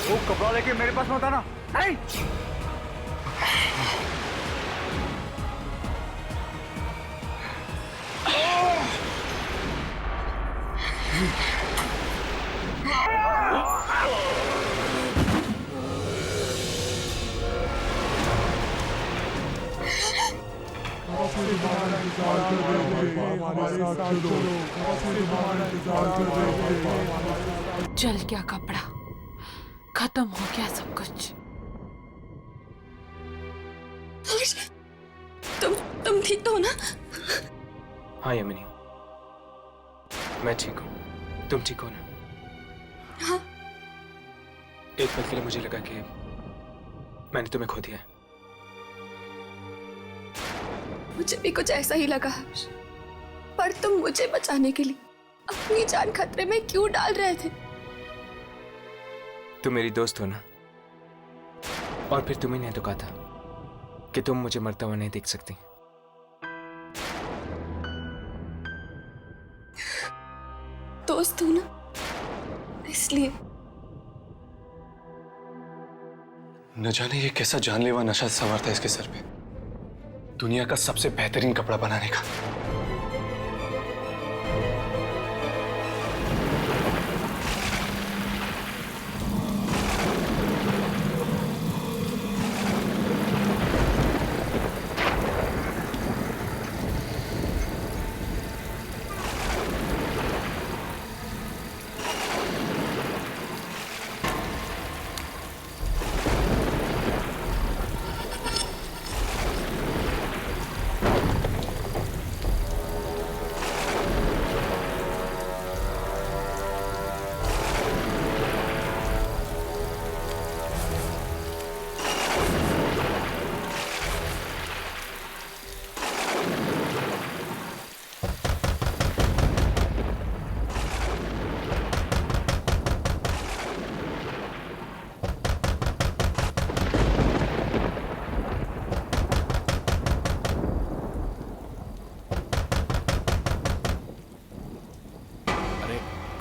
वो कपड़ा लेके मेरे पास मत आना। नहीं, जल गया कपड़ा, खत्म हो गया सब कुछ। तुम ठीक तो हो ना? हाँ यामिनी, मैं ठीक हूँ। तुम ठीक हो ना? हाँ। एक पल के लिए मुझे लगा कि मैंने तुम्हें खो दिया। मुझे भी कुछ ऐसा ही लगा हर्ष, पर तुम मुझे बचाने के लिए अपनी जान खतरे में क्यों डाल रहे थे? तुम मेरी दोस्त हो ना, और फिर तुम्ही ने तो कहा था कि तुम मुझे मरता हुआ नहीं देख सकती। दोस्त हूं ना, इसलिए। न जाने ये कैसा जानलेवा नशा सवार था इसके सर पे, दुनिया का सबसे बेहतरीन कपड़ा बनाने का।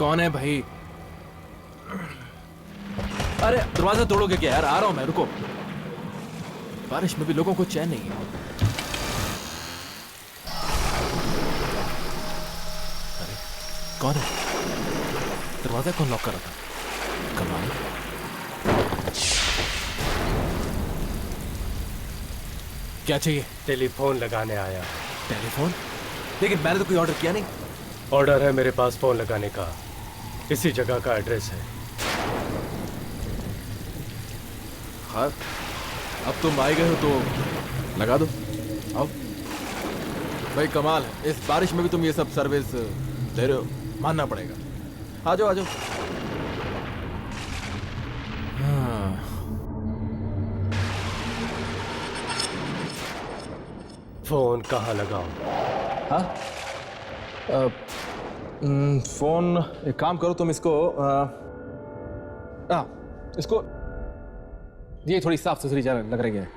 कौन है भाई? अरे दरवाजा तोड़ोगे क्या यार? आ रहा हूं मैं, रुको। बारिश में भी लोगों को चैन नहीं है। अरे कौन है? दरवाजा कौन लॉक कर रहा था? कमाल। क्या चाहिए? टेलीफोन लगाने आया। टेलीफोन? लेकिन मैंने तो कोई ऑर्डर किया नहीं। ऑर्डर है मेरे पास फोन लगाने का, इसी जगह का एड्रेस है। हाँ, अब तुम आए गए हो तो लगा दो। आओ भाई, कमाल है, इस बारिश में भी तुम ये सब सर्विस दे रहे हो, मानना पड़ेगा। आ जाओ आ जाओ। हाँ। फोन कहाँ लगाऊं? हाँ? फोन एक काम करो, तुम इसको इसको ये थोड़ी साफ सुथरी जगह लग रही है।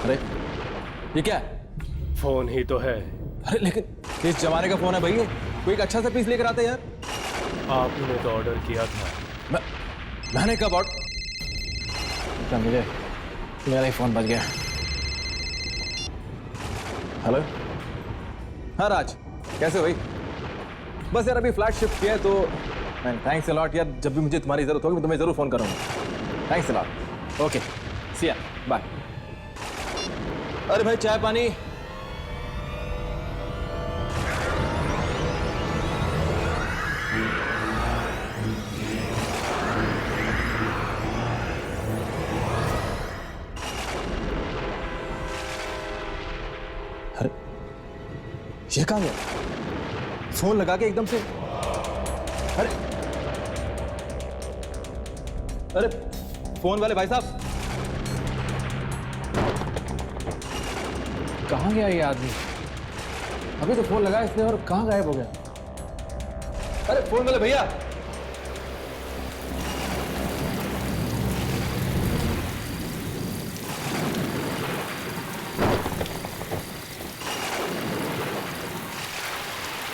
अरे ये क्या है? फोन ही तो है। अरे लेकिन किस जमाने का फोन है भाई ये? कोई एक अच्छा सा पीस लेकर आते यार। आपने तो ऑर्डर किया था। मैंने कब ऑर्डर? मुझे मेरा ही फोन बज गया। हेलो, हाँ राज, कैसे हो भाई? बस यार अभी फ्लैट शिफ्ट किया है तो थैंक्स अ लॉट यार, जब भी मुझे तुम्हारी जरूरत होगी मैं तुम्हें जरूर फोन करूंगा। Thanks a lot. ओके सी या, बाय। अरे भाई चाय पानी? अरे ये कहाँ गया? फोन लगा के एकदम से। अरे अरे फोन वाले भाई साहब, कहाँ गया ये आदमी? अभी तो फोन लगा इसने और कहाँ गायब हो गया? अरे फोन वाले भैया,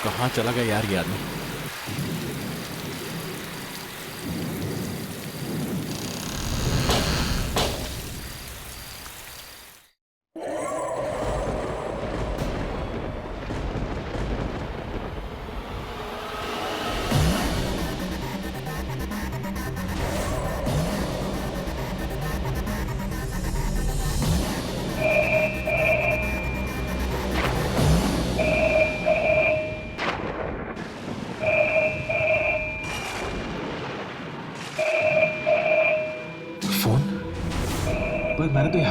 कहाँ चला गया यार ये आदमी?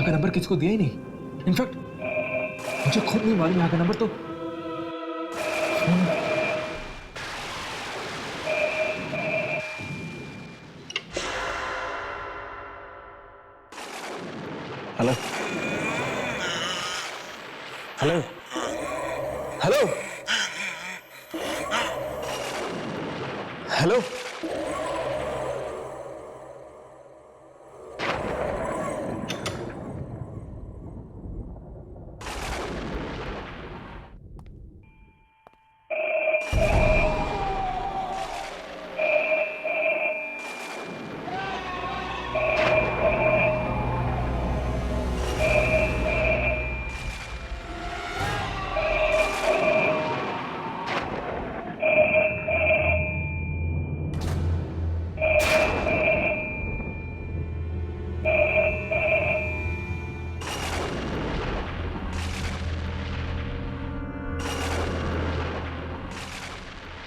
यहाँ का नंबर किसको दिया ही नहीं। इनफैक्ट मुझे खुद नहीं मालूम यहाँ का नंबर तो hello hello hello hello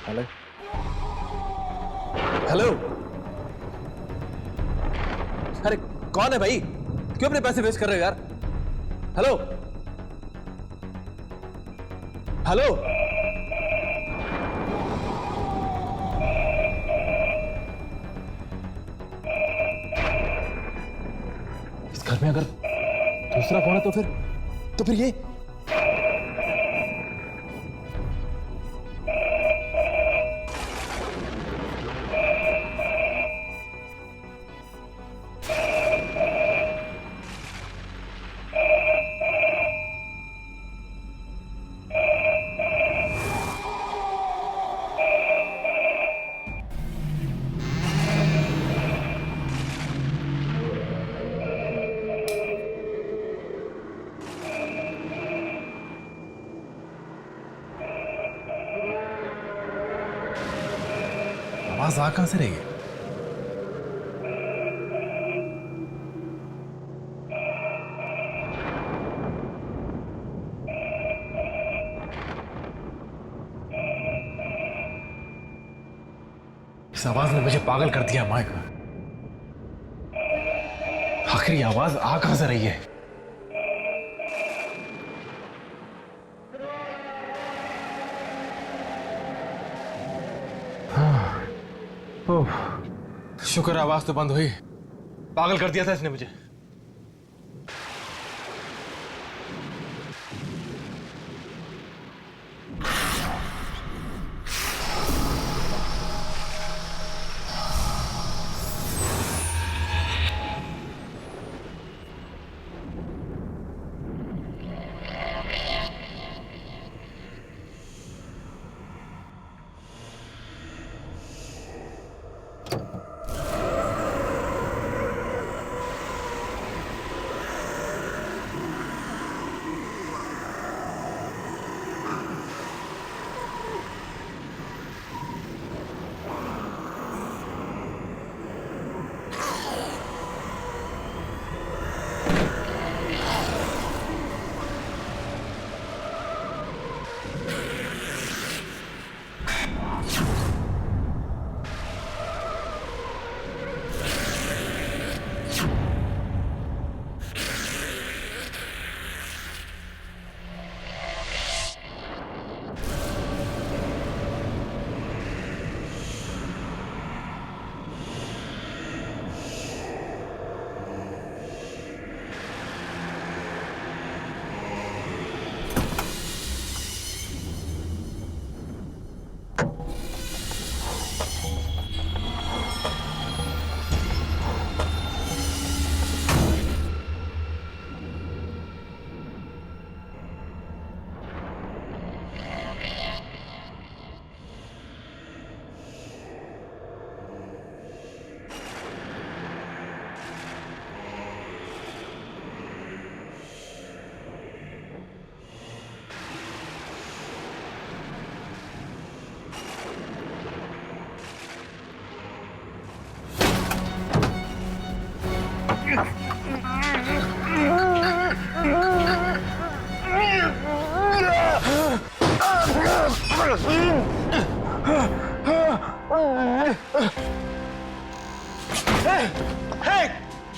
hello hello. अरे कौन है भाई? क्यों अपने पैसे वेस्ट कर रहे हो यार? Hello hello. इस घर में अगर दूसरा फोन है तो फिर ये आवाज आ कहां से रही है? इस आवाज ने मुझे पागल कर दिया माइक। आखिर आवाज आ कहां से रही है? शुक्र आवाज तो बंद हुई। पागल कर दिया था इसने मुझे।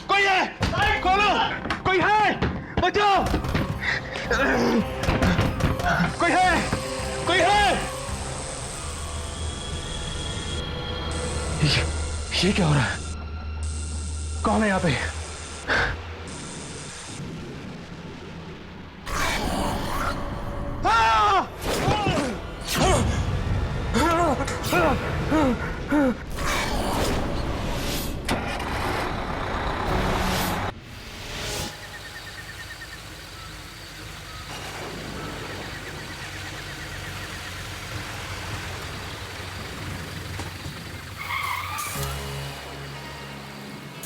कोई है? खोलो, कोई है? कोई है? कोई है? ये क्या हो रहा है? कौन है यहाँ पे?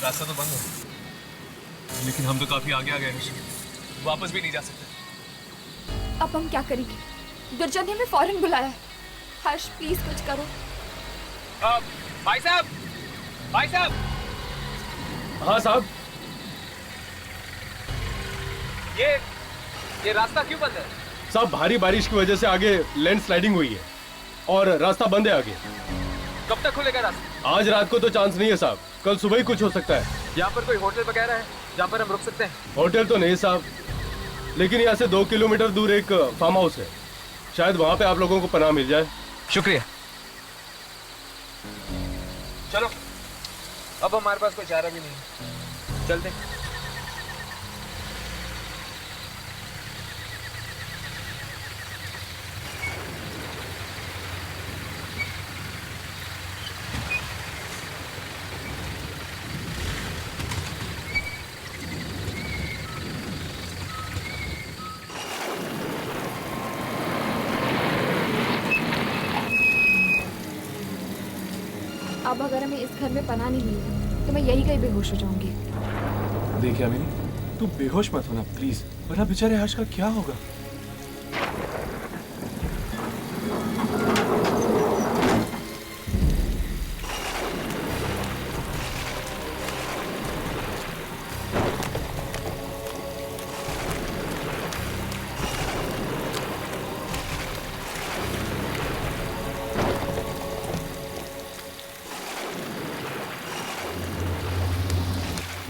रास्ता तो बंद है, लेकिन हम तो काफी आगे आ गए हैं, वापस भी नहीं जा सकते। अब हम क्या करेंगे? गिरजा ने हमें फौरन बुलाया है। हर्ष प्लीज कुछ करो। भाई साहब, भाई साहब। हाँ साहब। ये रास्ता क्यों बंद है? साहब भारी बारिश की वजह से आगे लैंडस्लाइडिंग हुई है और रास्ता बंद है आगे। कब तक खुलेगा रास्ता? आज रात को तो चांस नहीं है साहब, कल सुबह ही कुछ हो सकता है। यहाँ पर कोई होटल वगैरह है जहाँ पर हम रुक सकते हैं? होटल तो नहीं साहब, लेकिन यहाँ से 2 किलोमीटर दूर एक फार्म हाउस है, शायद वहाँ पे आप लोगों को पनाह मिल जाए। शुक्रिया। चलो, अब हमारे पास कोई चारा भी नहीं, चलते। अब अगर हमें इस घर में पनाह नहीं मिली तो मैं यही कहीं बेहोश हो जाऊंगी। देखिए अमीनी, तू बेहोश मत होना प्लीज, वरना बेचारे हर्ष का क्या होगा।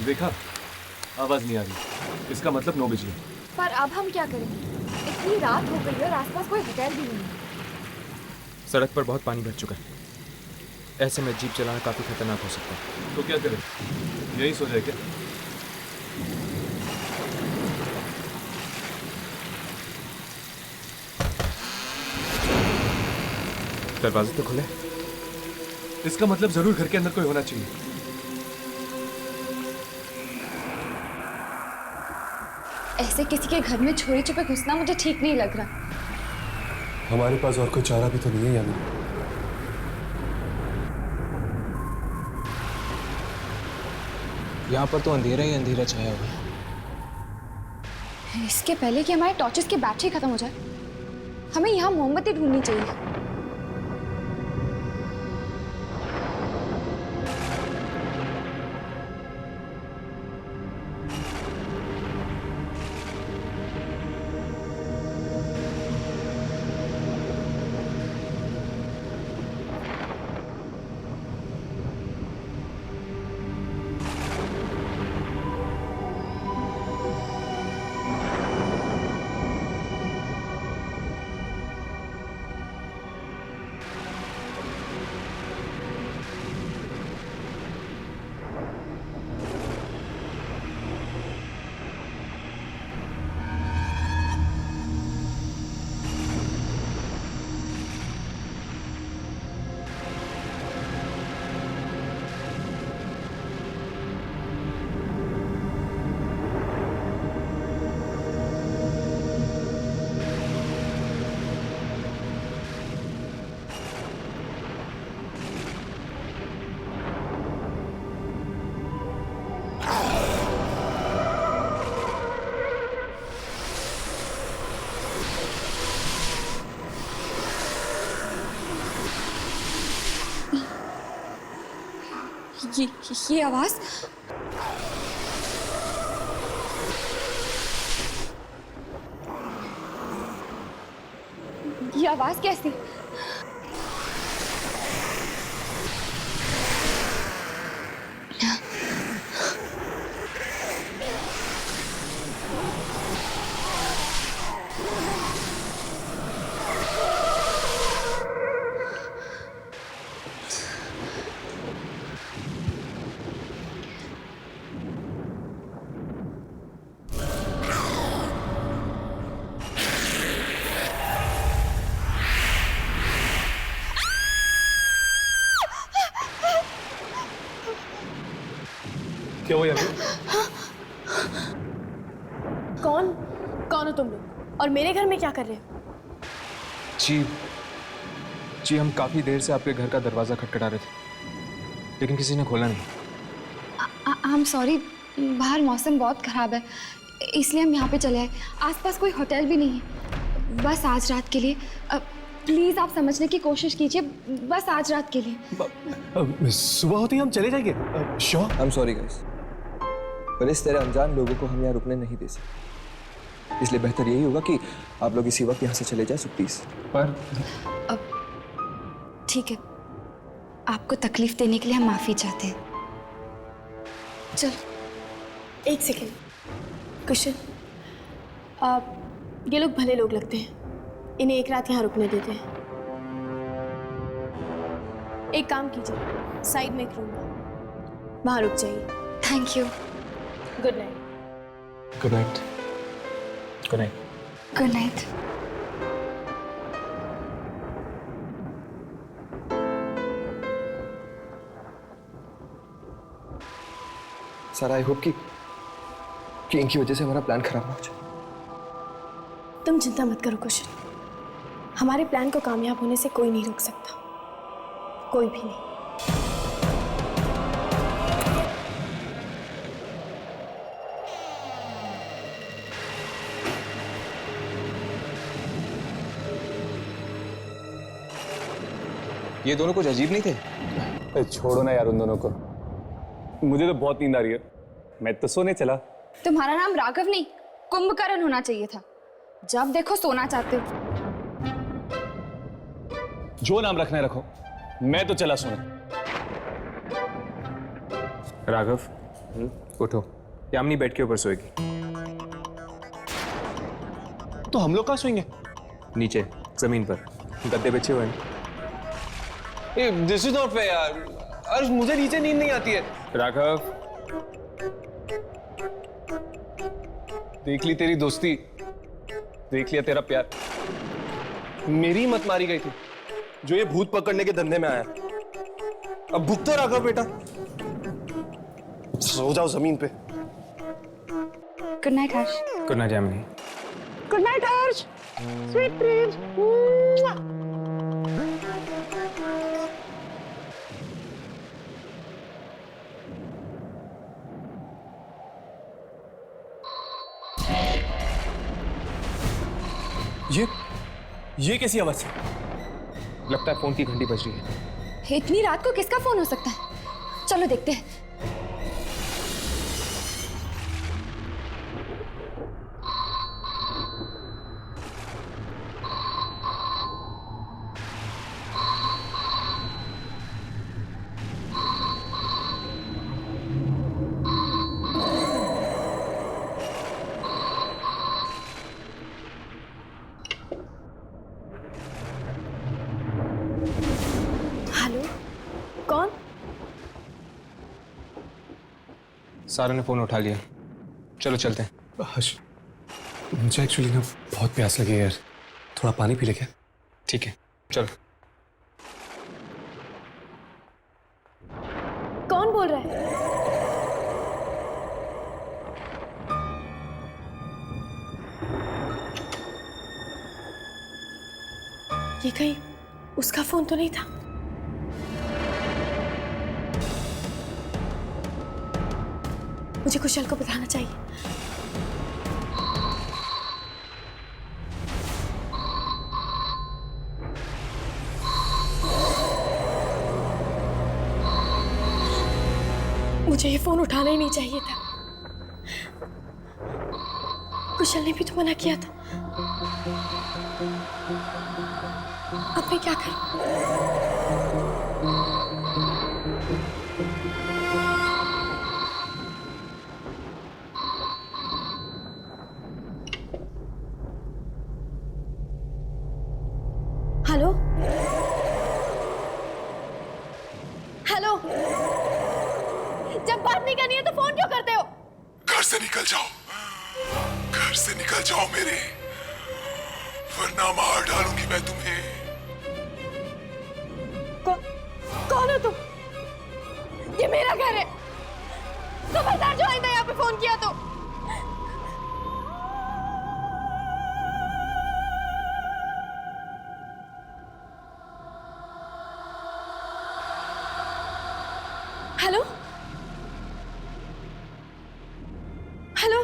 देखा, आवाज नहीं आ रही, इसका मतलब 9 बजे। पर अब हम क्या करेंगे? इतनी रात हो गई है और आसपास कोई होटल भी नहीं है। सड़क पर बहुत पानी भर चुका है, ऐसे में जीप चलाना काफी खतरनाक हो सकता है। तो क्या करें, यही सो जाए क्या? दरवाजे तो खुले, इसका मतलब जरूर घर के अंदर कोई होना चाहिए। ऐसे किसी के घर में चोरी छुपे घुसना मुझे ठीक नहीं लग रहा। हमारे पास और कोई चारा भी तो नहीं है यानी। यहाँ पर तो अंधेरा ही अंधेरा छाया हुआ है। इसके पहले कि हमारे टॉर्चेस की बैटरी खत्म हो जाए, हमें यहाँ मोमबत्ती ढूंढनी चाहिए। ये आवाज, ये आवाज कैसी? क्या हुआ यार? कौन हो तुम लोग और मेरे घर में क्या कर रहे हो? जी हम काफी देर से आपके घर का दरवाजा खटखटा रहे थे, लेकिन किसी ने खोला नहीं। आई एम सॉरी, बाहर मौसम बहुत ख़राब है इसलिए हम यहाँ पे चले आए। आसपास कोई होटल भी नहीं है, बस आज रात के लिए। प्लीज़ आप समझने की कोशिश कीजिए, बस आज रात के लिए। सुबह होते ही हम चले जाएंगे। Sure. I am sorry guys, पर इस तरह अनजान लोगों को हम यहाँ रुकने नहीं दे सकते, इसलिए बेहतर यही होगा कि आप लोग इसी वक्त यहाँ से चले जाए। So please. पर ठीक है, आपको तकलीफ देने के लिए हम माफ़ी चाहते हैं। चल एक सेकेंड कुशन, ये लोग भले लोग लगते हैं, इन्हें एक रात यहाँ रुकने देते हैं। एक काम कीजिए, साइड में एक रूम है, वहाँ रुक जाइए। Thank you. Good night. Good night. Good night. Good night. Sir I hope कि इनकी वजह से हमारा प्लान खराब ना हो जाए। तुम चिंता मत करो कुशन, हमारे प्लान को कामयाब होने से कोई नहीं रोक सकता, कोई भी नहीं। ये दोनों कुछ अजीब नहीं थे? छोड़ो ना यार उन दोनों को, मुझे तो बहुत नींद आ रही है, मैं तो सोने चला। तुम्हारा नाम राघव नहीं कुंभकर्ण होना चाहिए था, जब देखो सोना चाहते हो। जो नाम रखना है रखो, मैं तो चला सोने। राघव उठो, यामिनी बेड के ऊपर सोएगी। तो हम लोग कहाँ सोएंगे? नीचे जमीन पर गद्दे बिछे हुए हैं। दिस इज नॉट फेयर यार, अर्श मुझे नीचे नींद नहीं आती है। राघव देख ली तेरी दोस्ती, देख लिया तेरा प्यार, मेरी मत मारी गई थी जो ये भूत पकड़ने के धंधे में आया। अब भुगतो राघव बेटा, सो जाओ जमीन पे। Good night Harsh. Good night Yamini. Good night Harsh, sweet dreams. ये कैसी आवाज है? लगता है फोन की घंटी बज रही है। इतनी रात को किसका फोन हो सकता है? चलो देखते हैं। कौन? सारा ने फोन उठा लिया, चलो चलते हैं। हर्ष, मुझे एक्चुअली ना बहुत प्यास लगी है यार, थोड़ा पानी पी ले क्या? ठीक है चलो। कौन बोल रहा है? ये कहीं उसका फोन तो नहीं था? मुझे कुशल को बताना चाहिए। मुझे ये फोन उठाना ही नहीं चाहिए था, कुशल ने भी तो मना किया था। अब मैं क्या करूं? हेलो हेलो, जब बात नहीं करनी है तो फोन क्यों करते हो? घर से निकल जाओ, घर से निकल जाओ मेरे, वरना मार डालूंगी मैं तुम्हें। कौन हो तुम? ये मेरा घर है, खबरदार जो आइंदा यहाँ पे फोन किया तो। हेलो हेलो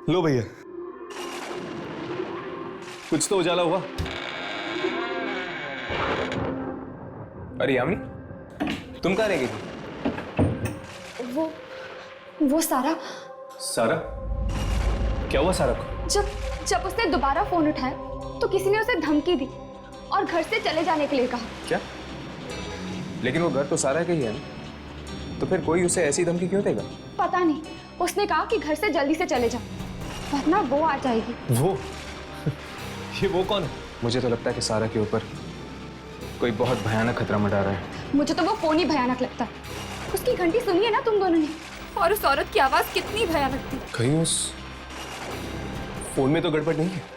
लो भैया, कुछ तो उजाला हुआ। अरे यामिनी, तुम कहाँ रह गई थी? वो सारा क्या हुआ सारा को? जब उसने दोबारा फोन उठाया तो किसी ने उसे धमकी दी और घर से चले जाने के लिए कहा। क्या? लेकिन वो घर तो सारा का ही है ना, तो फिर कोई उसे ऐसी धमकी क्यों देगा? पता नहीं, उसने कहा कि घर से जल्दी से चले जाओ वरना वो आ जाएगी। वो? ये वो कौन है? मुझे तो लगता है कि सारा के ऊपर कोई बहुत भयानक खतरा मंडरा रहा है। मुझे तो वो फोन ही भयानक लगता है। उसकी घंटी सुनी है ना तुम दोनों ने, और उस औरत की आवाज कितनी भयानक थी। कहीं उस फोन में तो गड़बड़ नहीं है?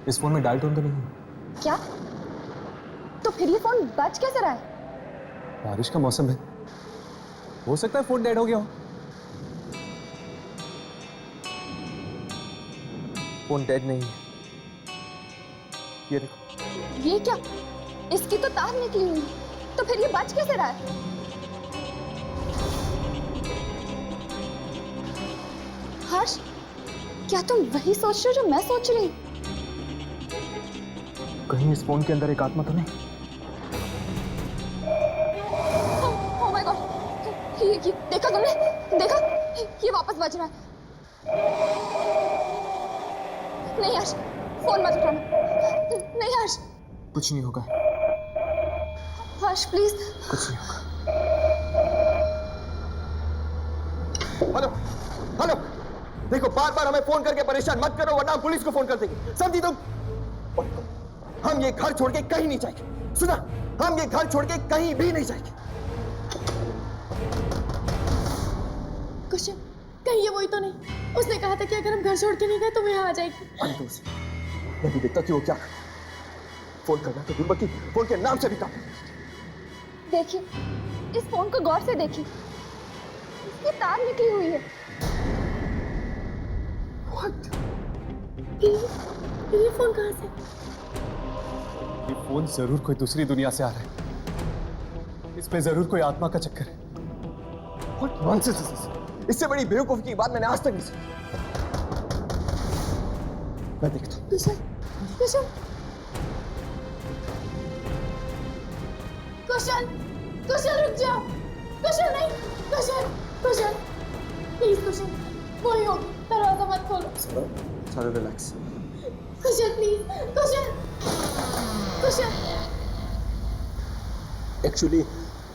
इस फोन में डायल टोन तो नहीं है? क्या? तो फिर ये फोन बज कैसे रहा है? बारिश का मौसम है, हो सकता है फोन डेड हो गया हो। फोन डेड नहीं है, ये देखो। ये क्या? इसकी तो तार निकली हुई है, तो फिर ये बज कैसे रहा है? हर्ष, क्या तुम वही सोच रहे हो जो मैं सोच रही हूँ? कहीं इस फोन के अंदर एक आत्मा तो नहीं? ओह माय गॉड, ये देखा तुमने? देखा? ये वापस बज रहा है। नहीं हर्ष, फोन मत उठाना। नहीं हर्ष। कुछ नहीं होगा हर्ष प्लीज। कुछ नहीं होगा। हेलो हेलो, देखो बार बार हमें फोन करके परेशान मत करो वरना हम पुलिस को फोन कर देंगे, समझी तुम? हम ये घर छोड़ के कहीं नहीं जाएंगे, सुना? हम ये घर छोड़ के कहीं भी नहीं जाएंगे। कुशन, कहीं ये वही तो नहीं? उसने कहा था कि अगर हम घर छोड़ के नहीं गए तो मैं यहाँ आ जाएगी। मैं भी देखता कि वो क्या फोन करना तो दूर की फोन के नाम से भी काम। देखिए, इस फोन को गौर से देखिए, इसकी तार निकली हुई है। What? ये फोन कहाँ से? ये फोन जरूर कोई दूसरी दुनिया से आ रहा है, इसमें जरूर कोई आत्मा का चक्कर है। What nonsense is this? इससे बड़ी बेवकूफी की बात मैंने आज तक नहीं सुनी। मैं देखता हूँ। कुशन, कुशन, कुशन, कुशन रुक जाओ। कुशन नहीं, कुशन, कुशन, प्लीज कुशन, वही होगी, दरवाजा मत खोलो। सारा relax. Cushion please, cushion, cushion. Actually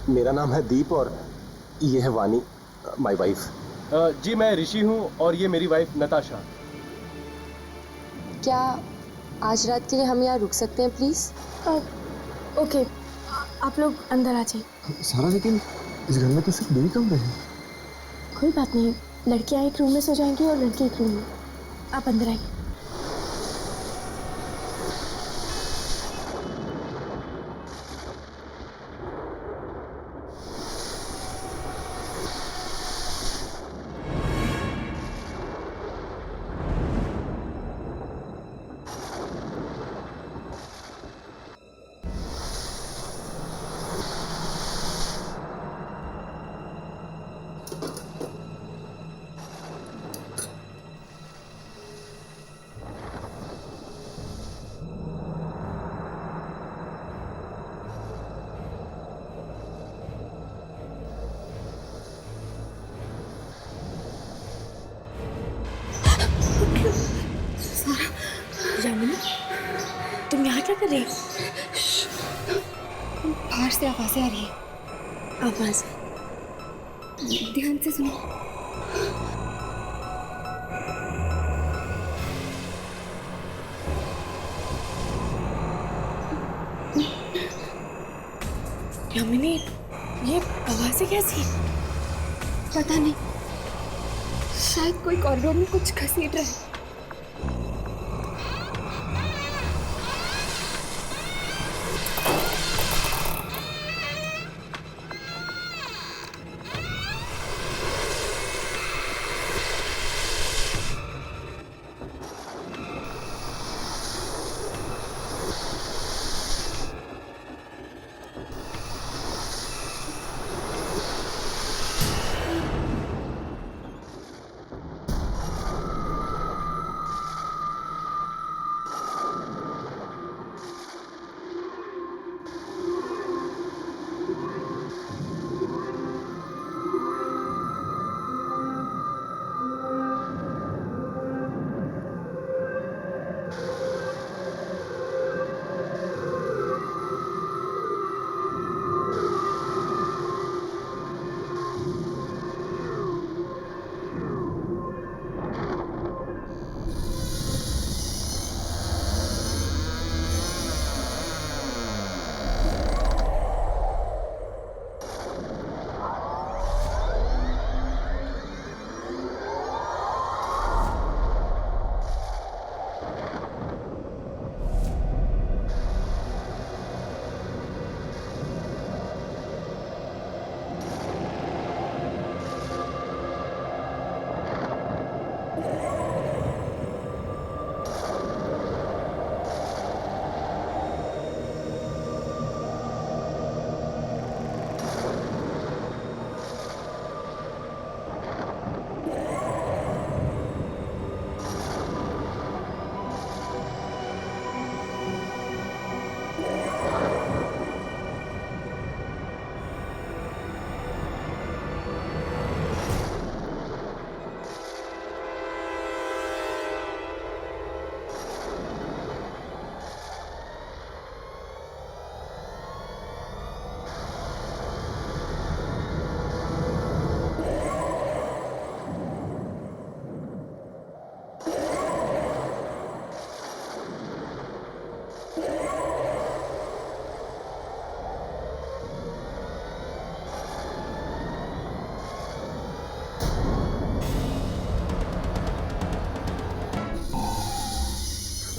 मेरा नाम है दीप और ये है वानी, माय वाइफ। जी मैं ऋषि हूँ और ये मेरी वाइफ नताशा। क्या आज रात के लिए हम यहाँ रुक सकते हैं प्लीज? ओके, आप लोग अंदर आ जाइए। सारा लेकिन इस घर में तो सिर्फ 2 कमरे हैं। कोई बात नहीं, लड़कियाँ एक रूम में सो जाएंगी और लड़के एक रूम में। आप अंदर आइए। यामिनी, तुम यहाँ क्या कर रही हो? बाहर से आवाजें आ रही है। आवाज ध्यान से सुनो। यामिनी, ये आवाजें कैसी? पता नहीं, शायद कोई कॉरिडोर में कुछ घसीट रहा है।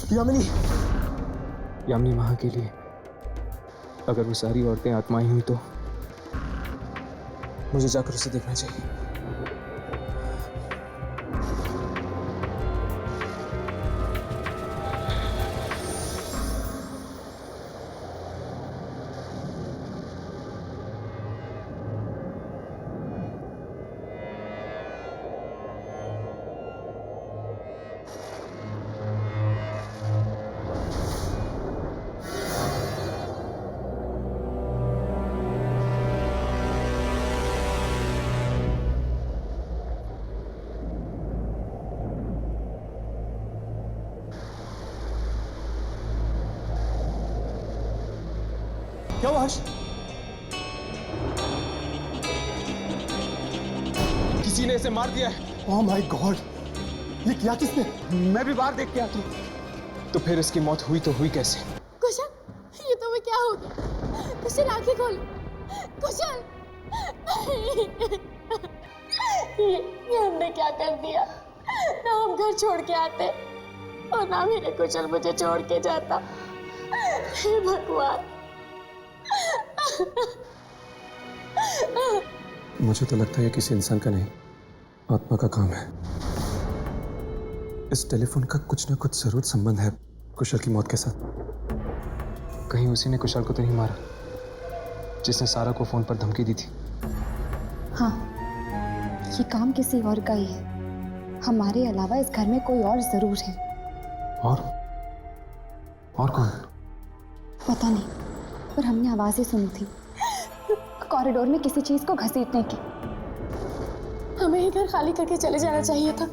यामिनी, यामिनी वहां के लिए अगर वो सारी औरतें आत्माएं हुई तो मुझे जाकर उसे देखना चाहिए। क्या हुआ हर्ष? किसी ने इसे मार दिया है। ओह माय गॉड, ये किया किसने? मैं भी बाहर देख के आता हूं। तो फिर इसकी मौत हुई तो हुई कैसे? कुशल, ये तुम्हें क्या हो गया? कुशल आंखें खोल। कुशल, ये हमने क्या कर दिया? ना हम घर छोड़ के आते और ना मेरे कुशल मुझे छोड़ के जाता। हे भगवान। मुझे तो लगता है ये किसी इंसान का नहीं, आत्मा का काम है। इस टेलीफोन का कुछ ना कुछ जरूर संबंध है कुशल की मौत के साथ। कहीं उसी ने कुशल को तो नहीं मारा जिसने सारा को फोन पर धमकी दी थी? हाँ, ये काम किसी और का ही है। हमारे अलावा इस घर में कोई और जरूर है। और कौन? पता नहीं, पर हमने आवाजें सुनी थी कॉरिडोर में किसी चीज को घसीटने की। हमें ये घर खाली करके चले जाना चाहिए था।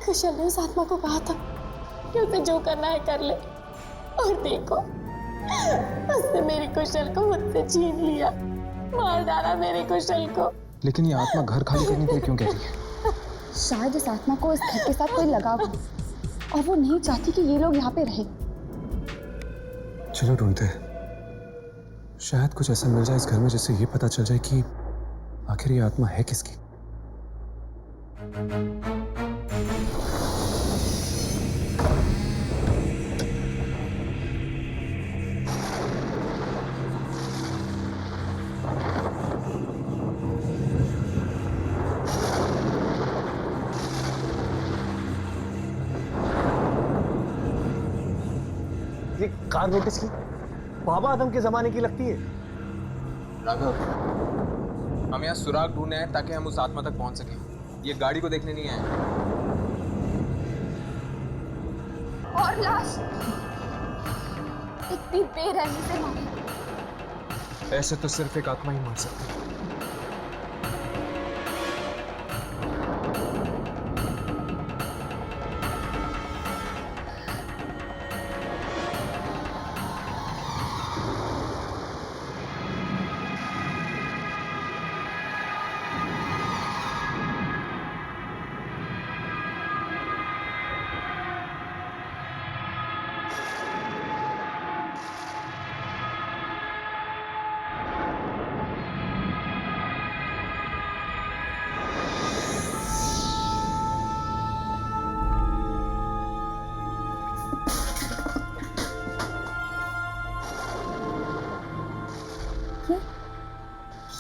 कुशल ने उस आत्मा को कहा था कि उसे जो करना है कर ले। और देखो, उसने मेरी कुशल को मुझसे छीन लिया, मार डाला मेरे कुशल को। लेकिन ये आत्मा घर खाली करने के लिए क्यों कह रही है? शायद इस आत्मा को इस घर के साथ कोई लगाव हो और वो नहीं चाहती कि ये लोग यहाँ पे रहे। चलो ढूंढते, शायद कुछ ऐसा मिल जाए इस घर में जिससे ये पता चल जाए कि आखिर ये आत्मा है किसकी। ये कार नोटिस की बाबा आदम के जमाने की लगती है। राघव, हम यहाँ सुराग ढूंढने हैं ताकि हम उस आत्मा तक पहुंच सकें। ये गाड़ी को देखने नहीं आए। और लाश इतनी बेरहमी से मारी। ऐसे तो सिर्फ एक आत्मा ही मार सकती है।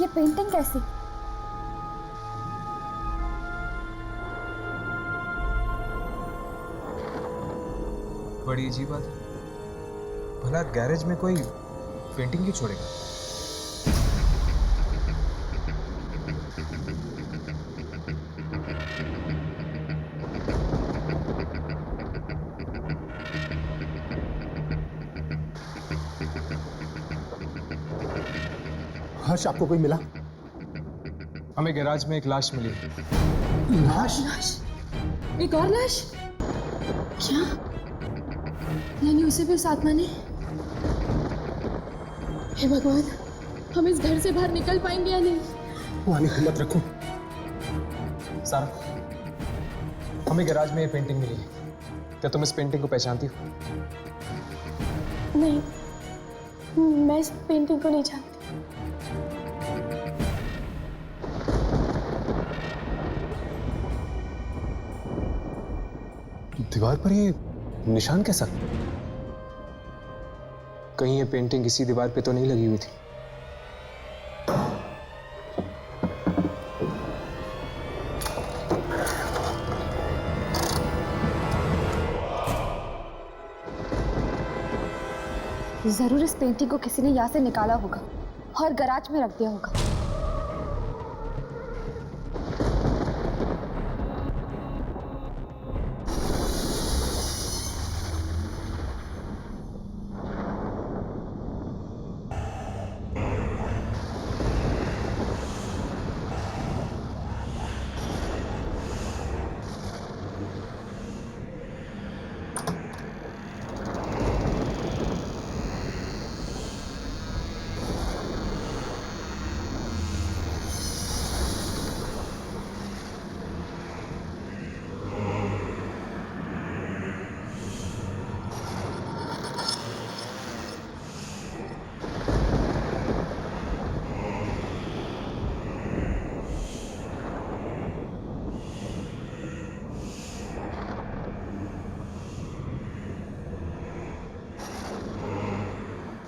ये पेंटिंग कैसी? बड़ी अजीब बात है। भला गैरेज में कोई पेंटिंग क्यों छोड़ेगा? हर्ष, आपको कोई मिला? हमें गैराज में एक लाश मिली। लाश? एक और लाश? क्या? यानी उसे भी उस आत्मा ने? हे भगवान, हम इस घर से बाहर निकल पाएंगे या नहीं? वानी, हिम्मत रखो। सारा, हमें गैराज में ये पेंटिंग मिली है। क्या तुम इस पेंटिंग को पहचानती हो? नहीं, मैं इस पेंटिंग को नहीं जानती। दीवार पर ये निशान कैसा? कहीं ये पेंटिंग इसी दीवार पे तो नहीं लगी हुई थी? जरूर इस पेंटिंग को किसी ने यहाँ से निकाला होगा और गैराज में रख दिया होगा।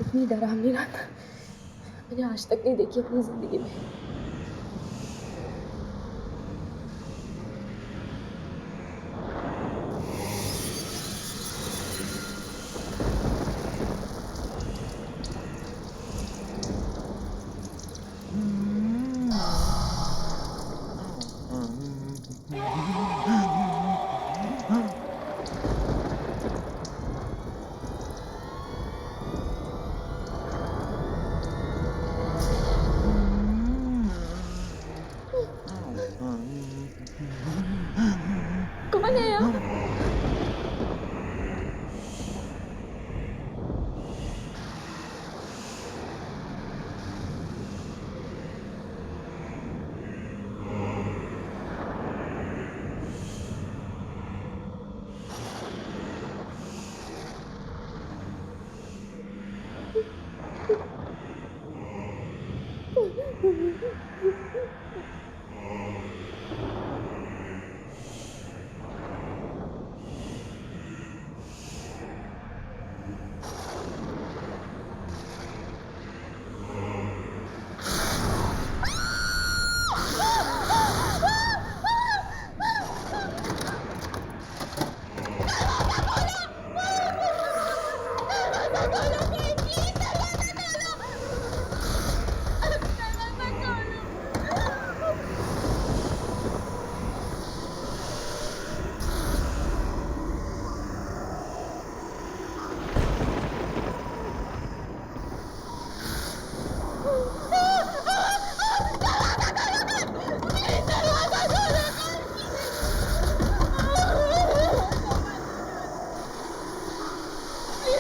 इतनी डरावनी रात मैंने आज तक नहीं देखी अपनी जिंदगी में।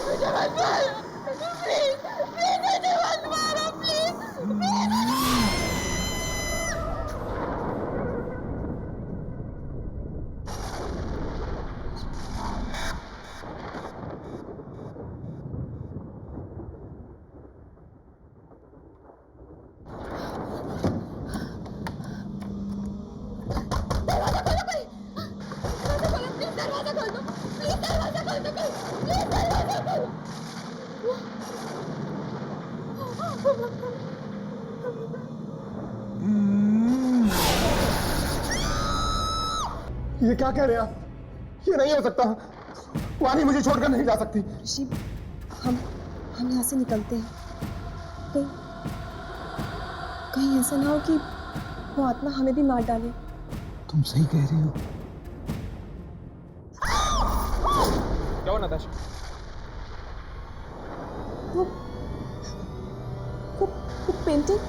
मुझे मत मारो प्लीज प्लीज मुझे मत मारो प्लीज दरवाजा खोल दो प्लीज दरवाजा खोल दो प्लीज दरवाजा खोल ये क्या कह रहे हैं आप? ये नहीं हो सकता। वानी मुझे छोड़कर नहीं जा सकती। ऋषि हम यहाँ से निकलते हैं। कहीं कहीं ऐसा ना हो कि वो आत्मा हमें भी मार डाले। तुम सही कह रही हो। क्या हुआ नताशा? वो पेंटिंग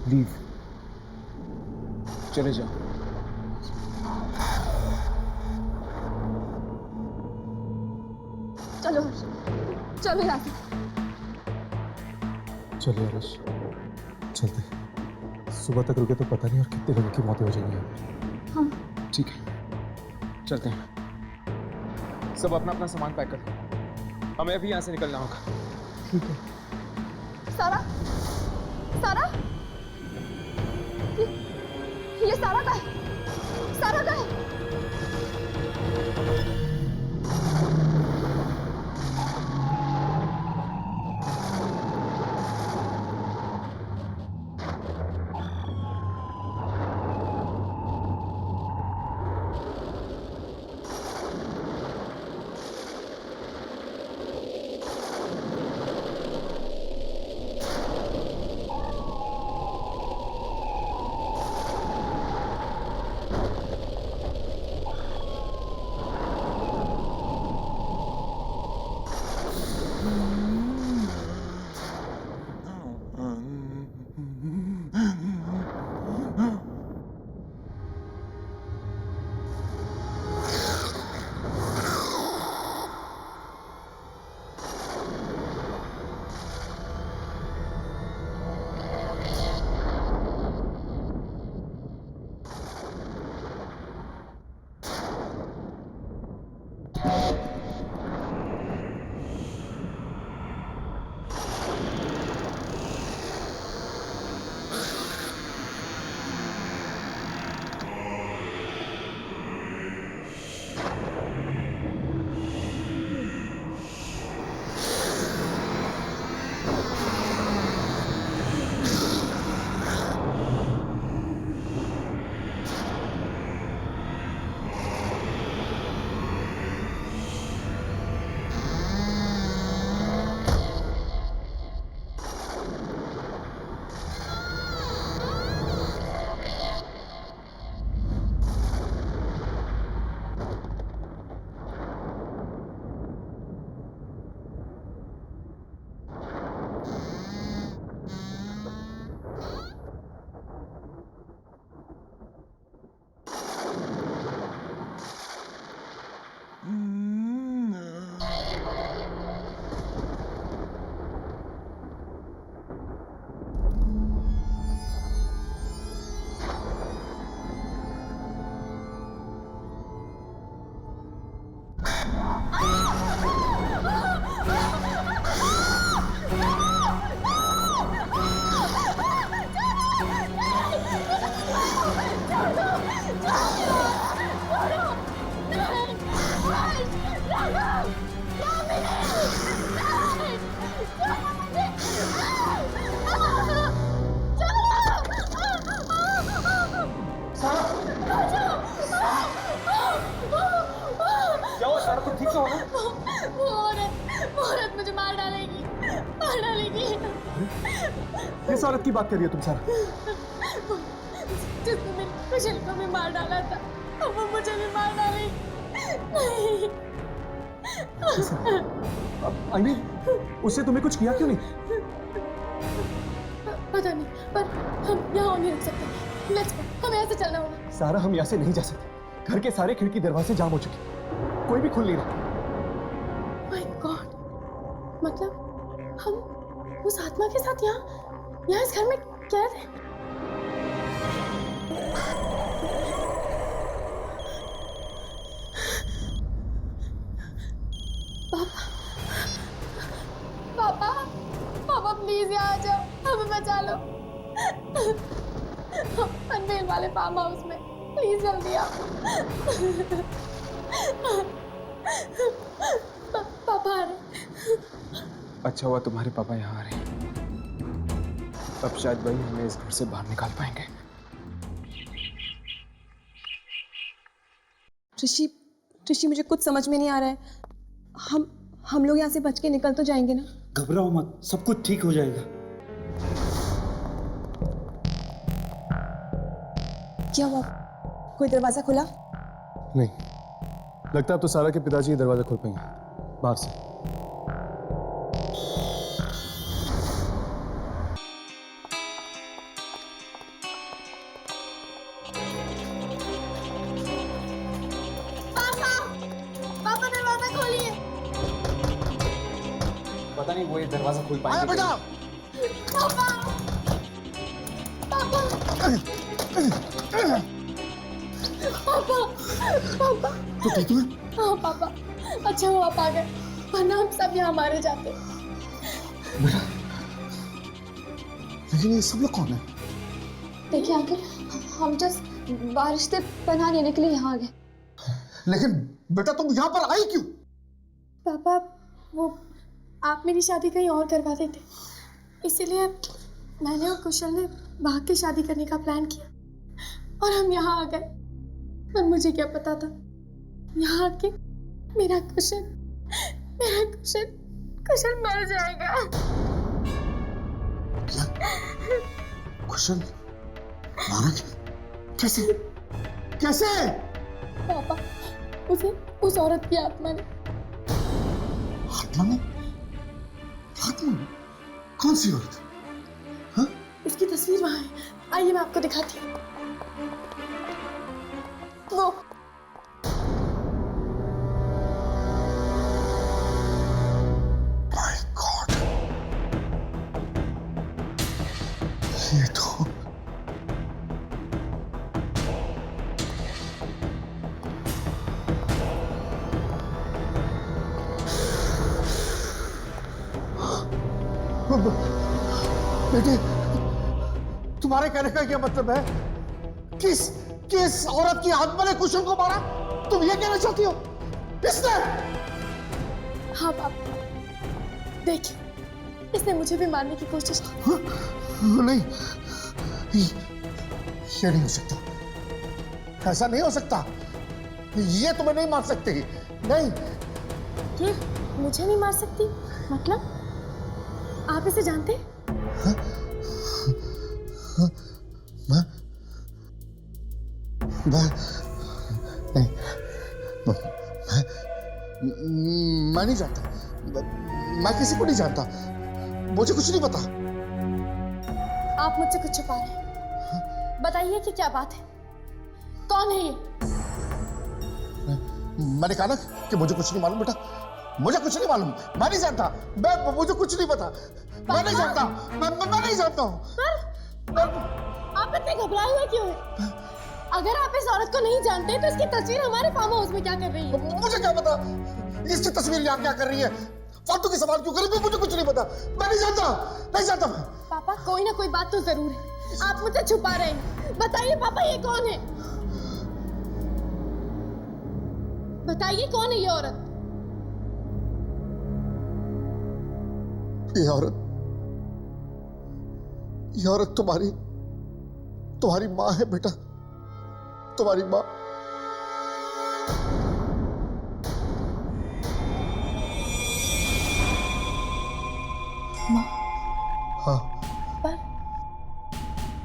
लीव, चले जाओ। चलो चलो यहाँ से। चलिए हर्ष, चलते। सुबह तक रुके तो पता नहीं और कितने लोगों की मौतें हो जाएंगी। हाँ ठीक है, चलते हैं। सब अपना अपना सामान पैक कर, हमें अभी यहाँ से निकलना होगा। ठीक है। सारा सारा ये सारा का है। सारा का है। किस औरत की बात कर रही हो तुम सारा? जिसने मेरी कुशल को भी मार डाला था, अब वो मुझे भी मार डालेगी। नहीं। अन्वी, उससे तुम्हें कुछ किया क्यों नहीं? पता नहीं, पर हम यहाँ नहीं रुक सकते। लेट्स गो, हमें यहाँ से चलना होगा। सारा, हम यहाँ से नहीं जा सकते। घर के सारे खिड़की दरवाजे जाम हो चुके, कोई भी खुल नहीं रहा। माय गॉड, मतलब हम उस आत्मा के साथ यहाँ इस घर में कैद हैं। पापा, पापा प्लीज यहाँ आ जाओ, हमें बचा लो। पनवेल वाले फार्म हाउस में, प्लीज जल्दी आओ। पापा आ रहे। अच्छा हुआ तुम्हारे पापा यहाँ आ रहे हैं। अब शायद वही हमें इस घर से बाहर निकाल पाएंगे। ऋषि मुझे कुछ समझ में नहीं आ रहा है। हम लोग यहाँ से बच के निकल तो जाएंगे ना? घबराओ मत, सब कुछ ठीक हो जाएगा। क्या हुआ? कोई दरवाजा खुला? नहीं, लगता है अब तो सारा के पिताजी ये दरवाजा खोल पाएंगे बाहर से। पापा दरवाजा खोलिए। पता नहीं वो ये दरवाजा खोल पाएंगे। बेटा। पापा, पापा, पापा, पापा। तो ठीक है? हाँ पापा, अच्छा हुआ आप आ गए, वरना हम सब यहाँ मारे जाते। बेटा, लेकिन ये सब लोग कौन है? देखिए अंकल, हम जस्ट बारिश से पनाह लेने के लिए यहाँ आ गए। लेकिन बेटा तुम यहाँ पर आई क्यों? पापा, वो आप मेरी शादी कहीं और करवा देते, इसीलिए मैंने और कुशल ने भाग के शादी करने का प्लान किया और हम यहाँ आ गए। और मुझे क्या पता था यहाँ आके मेरा कुशल मर जाएगा। क्या? कुशल मारा क्या? कैसे? कैसे? पापा, उसे उस औरत की आत्मा ने। आत्मा ने? आत्मा ने? कौन सी औरत? हाँ? उसकी तस्वीर वहां है, आइए मैं आपको दिखाती हूँ। वो माय गॉड, ये तो बेटे, तुम्हारे कहने का क्या मतलब है? किस औरत की आत्मा ने कुशल को मारा? तुम ये कहना चाहती हो? इसने? हाँ पापा, देखिए, इसने मुझे भी मारने की कोशिश की। नहीं, ये नहीं हो सकता, ऐसा नहीं हो सकता। ये तुम्हें नहीं मार सकती। नहीं, ये मुझे नहीं मार सकती? मतलब आप इसे जानते हैं? मैं नहीं जानता, मैं किसी को नहीं जानता, मुझे कुछ नहीं पता। आप मुझसे कुछ छुपा रहे हैं, बताइए कि क्या बात है, कौन है ये? मैंने कहा ना कि मुझे कुछ नहीं मालूम बेटा, मुझे कुछ नहीं मालूम, मैं नहीं जानता, मुझे कुछ नहीं पता, मैं नहीं जानता, मैं नहीं जानता हूँ। आप इतने घबराए हुए क्यों हैं? अगर आप इस औरत को नहीं जानते तो इसकी तस्वीर हमारे फार्म हाउस में क्या कर रही है? मुझे क्या पता इसकी तस्वीर यहाँ क्या कर रही है? फालतू के सवाल क्यों कर रही है? मुझे कुछ नहीं पता, मैं नहीं जानता, नहीं जानता मैं। पापा, कोई ना कोई बात तो जरूर है, आप मुझसे छुपा रहे हैं। बताइए पापा, ये कौन है? बताइए कौन है ये औरत? ये औरत तुम्हारी माँ है बेटा, तुम्हारी माँ। माँ? हाँ। पर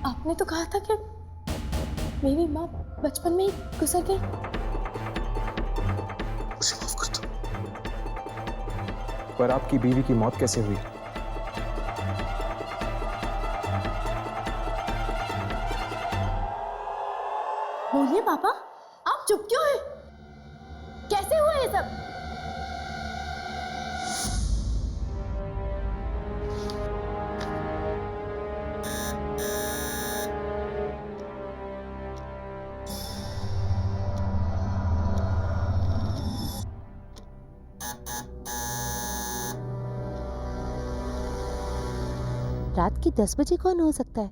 आपने तो कहा था कि मेरी माँ बचपन में ही गुजर गई। मुझे माफ कर दो। पर आपकी बीवी की मौत कैसे हुई? बोलिए पापा, आप चुप क्यों हैं? कैसे हुआ ये सब? रात के 10 बजे कौन हो सकता है?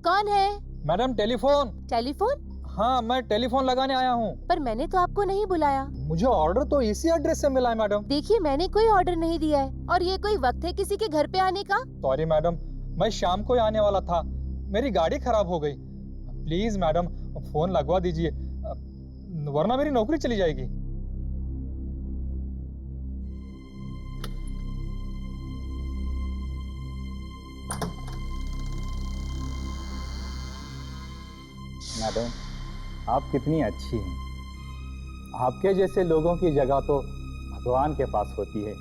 कौन है? Madam telephone. टेलीफोन? हाँ, मैं टेलीफोन लगाने आया हूँ। पर मैंने तो आपको नहीं बुलाया। मुझे ऑर्डर तो इसी एड्रेस से मिला है मैडम। देखिए, मैंने कोई ऑर्डर नहीं दिया है और ये कोई वक्त है किसी के घर पे आने का? सॉरी मैडम, मैं शाम को ही आने वाला था, मेरी गाड़ी खराब हो गई। प्लीज मैडम फोन लगवा दीजिए, वरना मेरी नौकरी चली जाएगी। मैडम आप कितनी अच्छी हैं। आपके जैसे लोगों की जगह तो भगवान के पास होती है,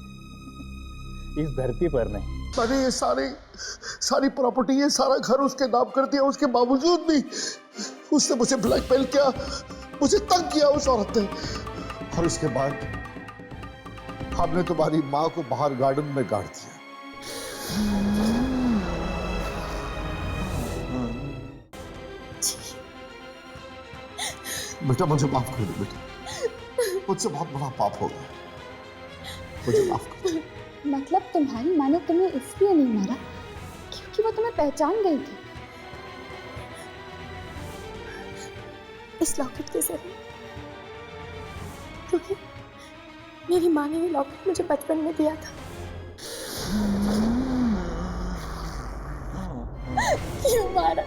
इस धरती पर नहीं। मैंने ये सारी प्रॉपर्टी, ये सारा घर उसके नाम कर दिया, उसके बावजूद भी उसने मुझे ब्लैकमेल किया, मुझे तंग किया उस औरत ने। और उसके बाद हमने तुम्हारी माँ को बाहर गार्डन में गाड़ दिया। बेटा मुझे माफ कर दो बेटा, मुझसे बहुत बड़ा पाप हो गया, मुझे माफ कर दो। मतलब तुम्हारी माँ ने तुम्हें इसलिए नहीं मारा क्योंकि वो तुम्हें पहचान गई थी? इस लॉकेट के जरिए, क्योंकि मेरी माँ ने ये लॉकेट मुझे बचपन में दिया था। क्यों मारा?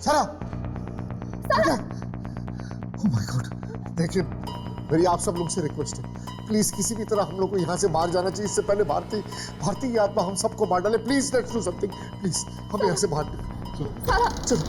सारा ओह माय गॉड। देखिए मेरी आप सब लोग से रिक्वेस्ट है, प्लीज किसी भी तरह हम लोग को यहाँ से बाहर जाना चाहिए। इससे पहले भारती की आत्मा हम सबको मार डाले। Please let's do something, please हमें यहाँ से बाहर चलो।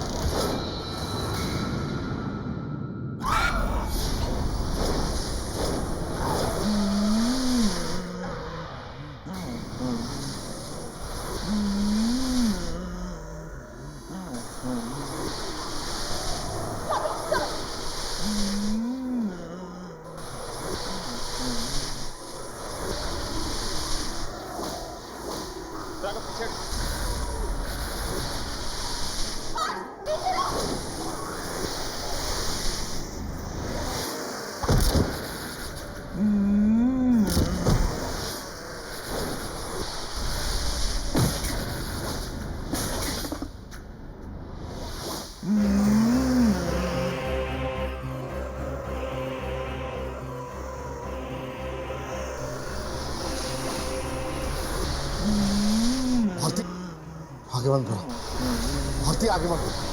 आगे बंद करो भारती, आगे बंद करो।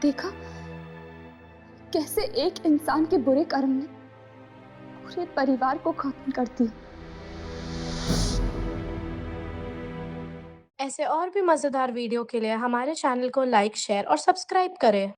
देखा कैसे एक इंसान के बुरे कर्म ने पूरे परिवार को खत्म कर दिया। ऐसे और भी मजेदार वीडियो के लिए हमारे चैनल को लाइक, शेयर और सब्सक्राइब करें।